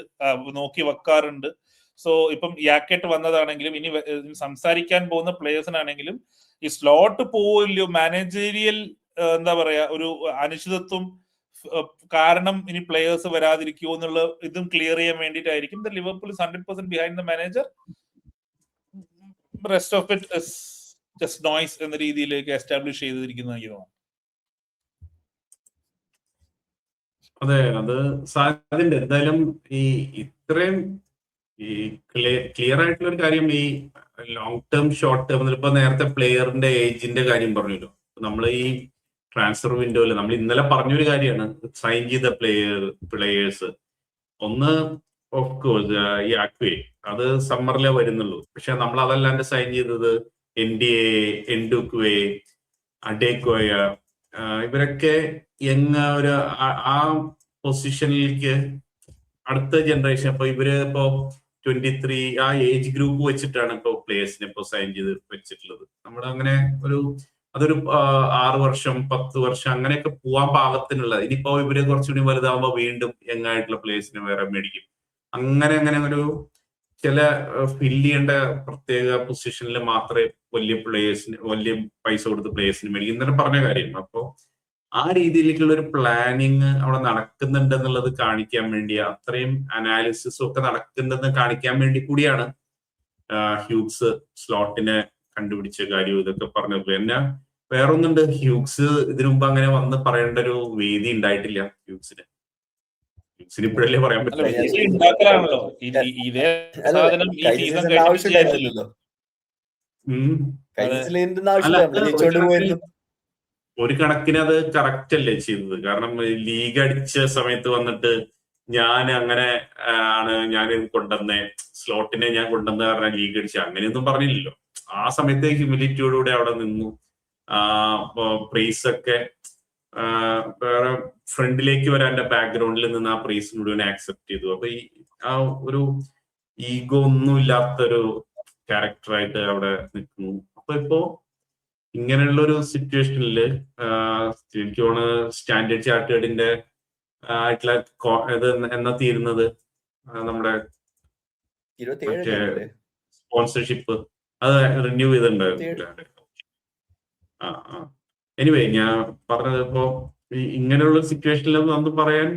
നോക്കി വെക്കാറുണ്ട്. സോ ഇപ്പം യാക്കറ്റ് വന്നതാണെങ്കിലും ഇനി സംസാരിക്കാൻ പോകുന്ന പ്ലേയേഴ്സിനാണെങ്കിലും ഈ സ്ലോട്ട് പോവില്ലയോ, മാനേജീരിയൽ എന്താ പറയാ ഒരു അനിശ്ചിതത്വം കാരണം ഇനി പ്ലേയേഴ്സ് വരാതിരിക്കുമോ എന്നുള്ള ഇതും ക്ലിയർ ചെയ്യാൻ വേണ്ടിയിട്ടായിരിക്കും the Liverpool is 100% behind the manager. Rest of it is just noise എന്ന രീതിയിലേക്ക് എസ്റ്റാബ്ലിഷ് ചെയ്തിരിക്കുന്ന എനിക്ക് തോന്നുന്നു. അതെ, അത് സാധ്യതയുണ്ട്. എന്തായാലും ഈ ഇത്രയും ഈ ക്ലിയർ ആയിട്ടുള്ള ഒരു കാര്യം, ഈ ലോങ് ടേം ഷോർട്ട് ടേം, ഇപ്പൊ നേരത്തെ പ്ലെയറിന്റെ ഏജിന്റെ കാര്യം പറഞ്ഞല്ലോ. നമ്മൾ ഈ ട്രാൻസ്ഫർ വിൻഡോയില് നമ്മൾ ഇന്നലെ പറഞ്ഞൊരു കാര്യമാണ് സൈൻ ചെയ്ത പ്ലേയേഴ്സ്. ഒന്ന് ഓഫ് കോഴ്സ് ഈ ആക്വേ, അത് സമ്മറിലേ വരുന്നുള്ളൂ. പക്ഷെ നമ്മൾ അതല്ലാണ്ട് സൈൻ ചെയ്തത് NDA, എൻഡുക്വേ, അഡേക്കോയ, ഇവരൊക്കെ ഒരു ആ പൊസിഷനിലേക്ക് അടുത്ത ജനറേഷൻ. അപ്പൊ ഇവര് ഇപ്പോ 23 ആ ഏജ് ഗ്രൂപ്പ് വെച്ചിട്ടാണ് ഇപ്പൊ പ്ലേയേഴ്സിനെ ഇപ്പൊ സൈൻ ചെയ്ത് വെച്ചിട്ടുള്ളത്. നമ്മുടെ അങ്ങനെ അതൊരു 6 വർഷം 10 വർഷം അങ്ങനെയൊക്കെ പോവാൻ പാകത്തിനുള്ള. ഇനിയിപ്പോ ഇവര് കുറച്ചുകൂടി വലുതാവുമ്പോ വീണ്ടും യങ് ആയിട്ടുള്ള പ്ലേയേഴ്സിനെ വേറെ മേടിക്കും. അങ്ങനെ ഒരു ചില ഫില്ല് ചെയ്യേണ്ട പ്രത്യേക പൊസിഷനിൽ മാത്രമേ വലിയ പൈസ കൊടുത്ത് പ്ലേയേഴ്സിന് മേടിക്കും. ഇന്നലെ പറഞ്ഞ കാര്യം. അപ്പോ ആ രീതിയിലേക്കുള്ള ഒരു പ്ലാനിങ് അവിടെ നടക്കുന്നുണ്ട് എന്നുള്ളത് കാണിക്കാൻ വേണ്ടി, അത്രയും അനാലിസിസും ഒക്കെ നടക്കുന്നുണ്ടെന്ന് കാണിക്കാൻ വേണ്ടി കൂടിയാണ് ഹ്യൂഗ്സ് സ്ലോട്ടിനെ കണ്ടുപിടിച്ച കാര്യം ഇതൊക്കെ പറഞ്ഞു. പിന്നെ വേറൊന്നുണ്ട്, ഹ്യൂഗ്സ് ഇതിനു മുമ്പ് അങ്ങനെ വന്ന് പറയേണ്ട ഒരു വേദി ഉണ്ടായിട്ടില്ല ഹ്യൂഗ്സിന്. ഹ്യൂഗ്സിന് ഇപ്പോഴല്ലേ പറയാൻ അല്ല പറ്റില്ല. വേദി ഉണ്ടാക്കലാണല്ലോ ഇതേ അല്ലല്ല സാധനം ഈ കഴിഞ്ഞ സീസൺ സീസണിന്റെ കഴിഞ്ഞിട്ട് ആവശ്യം ചെയ്യാനില്ലല്ലോ. ഉണ്ടായിരുന്നില്ലല്ലോ. ഉം. കഴിഞ്ഞ അതെ. സീസണിൽ ഇതിന്റെ അല്ല, ആവശ്യമില്ല, അത് നമ്മള് ജയിച്ചോണ്ട് പോയിരുന്നു. ഒരു കണക്കിന് അത് കറക്റ്റ് അല്ലേ ചെയ്തത്. കാരണം ലീഗ് അടിച്ച സമയത്ത് വന്നിട്ട് ഞാൻ അങ്ങനെ ഞാൻ കൊണ്ടുവന്നേ സ്ലോട്ടിനെ ഞാൻ കൊണ്ടുവന്ന കാരണം ലീഗ് അടിച്ച അങ്ങനെയൊന്നും പറഞ്ഞില്ലല്ലോ. ആ സമയത്ത് ഹ്യൂമിലിറ്റിയോടുകൂടെ അവിടെ നിന്നു. പ്രൈസ് ഒക്കെ വേറെ ഫ്രണ്ടിലേക്ക് വരാൻ ബാക്ക്ഗ്രൗണ്ടിൽ നിന്ന് ആ പ്രൈസ് മുഴുവൻ ആക്സെപ്റ്റ് ചെയ്തു. അപ്പൊ ആ ഒരു ഈഗോ ഒന്നും ഇല്ലാത്തൊരു ക്യാരക്ടറായിട്ട് അവിടെ നിൽക്കുന്നു. അപ്പൊ ഇപ്പോ ഇങ്ങനെയുള്ള ഒരു സിറ്റുവേഷനില് എനിക്ക് തോന്നുന്നു സ്റ്റാൻഡേർഡ് ചാർട്ടേഡിന്റെ ആയിട്ടുള്ള ഇത് എന്നാ തീരുന്നത്, നമ്മുടെ 27 സ്പോൺസർഷിപ്പ് അത് റിന്യൂ ചെയ്തിട്ടുണ്ടായിരുന്നു. എനിവേ ഞാൻ പറഞ്ഞത് ഇപ്പോ ഇങ്ങനെയുള്ള സിറ്റുവേഷനിൽ നമുക്ക് പറയാൻ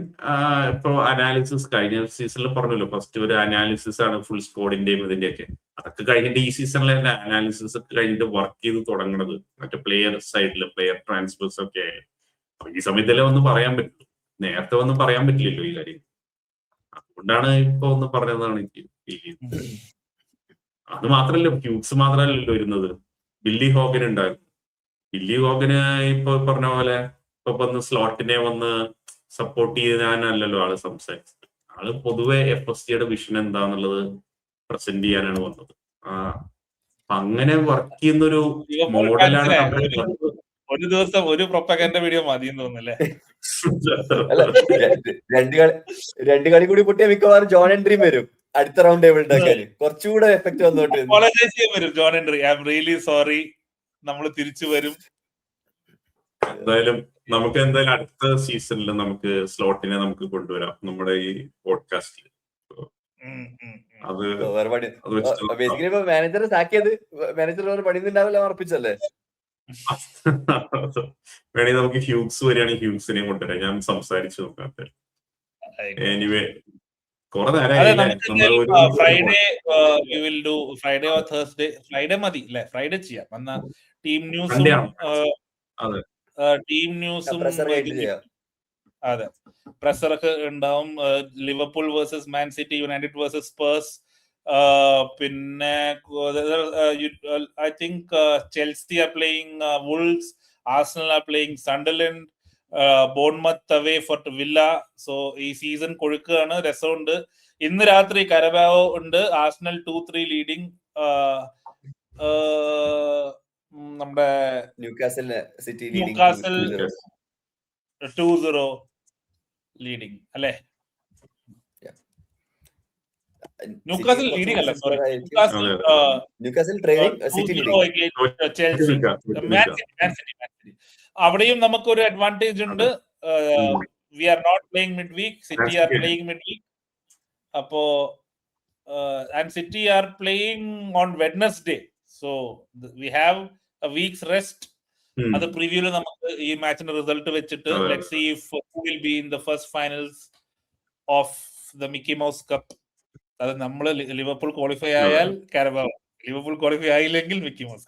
ഇപ്പൊ അനാലിസിസ് കഴിഞ്ഞ സീസണിൽ പറഞ്ഞല്ലോ, ഫസ്റ്റ് ഒരു അനാലിസിസ് ആണ് ഫുൾ സ്ക്വാഡിന്റെയും ഇതിന്റെയൊക്കെ. അതൊക്കെ കഴിഞ്ഞിട്ട് ഈ സീസണിൽ തന്നെ അനാലിസിസ് ഒക്കെ കഴിഞ്ഞിട്ട് വർക്ക് ചെയ്ത് തുടങ്ങണത് മറ്റേ പ്ലെയർ സൈഡിൽ പ്ലെയർ ട്രാൻസ്ഫേഴ്സ് ഒക്കെ ആയാലും. അപ്പൊ ഈ സമയത്തല്ലേ ഒന്ന് പറയാൻ പറ്റുള്ളൂ, നേരത്തെ ഒന്നും പറയാൻ പറ്റില്ലല്ലോ ഈ കാര്യം. അതുകൊണ്ടാണ് ഇപ്പൊ ഒന്ന് പറഞ്ഞതാണ് എനിക്ക് ഫീൽ ചെയ്യുന്നത്. അത് മാത്രല്ല ഹ്യൂഗ്സ് മാത്രമല്ലല്ലോ വരുന്നത്, ബില്ലി ഹോഗൻ ഉണ്ടായിരുന്നു. ബില്ലി ഹോഗന് ഇപ്പൊ പറഞ്ഞ പോലെ ഇപ്പൊ വന്ന് സ്ലോട്ടിനെ വന്ന് സപ്പോർട്ട് ചെയ്യാനല്ലോ ആള് സംസാരിച്ചത്. ആള് പൊതുവെ FSGയുടെ വിഷൻ എന്താന്നുള്ളത് പ്രസന്റ് ചെയ്യാനാണ് വന്നത്. അങ്ങനെ വർക്ക് ചെയ്യുന്നൊരു മോഡലാണ് ഒരു ദിവസം ഒരു പ്രൊപ്പഗൻഡ വീഡിയോ മതി എന്ന് തോന്നുന്നല്ലേ. അല്ല രണ്ട് കളി കൂടി പൊട്ടിയ മിക്കവാറും ജോൺ എൻട്രിയും വരും അടുത്ത റൗണ്ട് ടേബിൾ ഉണ്ടാക്കാൻ. കുറച്ചുകൂടെ എഫക്ട് വന്നോട്ട് വരും John entry. I am really sorry, നമ്മൾ തിരിച്ചു വരും. എന്തായാലും നമുക്ക് അടുത്ത സീസണിൽ നമുക്ക് സ്ലോട്ടിനെ നമുക്ക് കൊണ്ടുവരാം നമ്മുടെ ഈ പോഡ്കാസ്റ്റിൽ. അത് ബേസിക്കലി ഇപ്പൊ മാനേജറെ സാക്ക് ചെയ്ത് മാനേജർ പണിയുന്നുണ്ടാവില്ല ഉറപ്പിച്ചല്ലേ. വേണമെങ്കിൽ നമുക്ക് ഹ്യൂഗ്സ് വരികയാണെങ്കിൽ ഹ്യൂഗ്സിനെ കൊണ്ടുവരാം. ഞാൻ സംസാരിച്ചു നോക്കാം. എനിവേ കുറെ ഫ്രൈഡേ ഓർ തേഴ്സ്ഡേ, ഫ്രൈഡേ മതി അല്ലെ, ഫ്രൈഡേ ചെയ്യാം. എന്നാ ടീം ന്യൂസും അതെ പ്രഷറൊക്കെ ഉണ്ടാവും. Liverpool versus Man City, United versus Spurs, പിന്നെ I think Chelsea are playing Wolves, Arsenal are playing Sunderland, Bournemouth away for Villa. So ഈ സീസൺ കൊഴുക്കുകയാണ്, രസമുണ്ട്. ഇന്ന് രാത്രി കരബാവോ ഉണ്ട്, ആർസണൽ 2-3 ലീഡിങ്. നമ്മുടെ ന്യൂകാസൽ 2-0 ലീഡിങ് അല്ലേ. ന്യൂകാസൽ ലീഡിങ് അല്ല, sorry, Newcastle trailing, City Chelsea, Man City. അവിടെയും നമുക്കൊരു അഡ്വാൻറ്റേജ് ഉണ്ട്. We are not playing midweek, City are playing midweek. അപ്പോ and city are playing on Wednesday. So we have a week's rest. അത് പ്രിവ്യൂല് നമുക്ക് ഈ മാച്ചിന്റെ result വെച്ചിട്ട് let's see if who will be in the first finals of the Mickey Mouse Cup. അത് നമ്മള് Liverpool qualify ആയാൽ കാരബാവോ, ലിവർപൂൾ ക്വാളിഫൈ ആയില്ലെങ്കിൽ Mickey Mouse.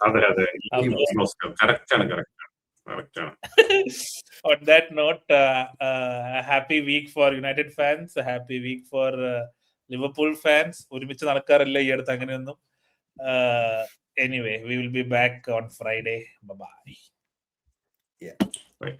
On that note, a happy week for United fans, a happy week for Liverpool fans. ഒരുമിച്ച് നടക്കാറില്ല ഈ അടുത്ത് അങ്ങനെയൊന്നും. Anyway, we will be back on Friday. Bye-bye. Yeah. Bye.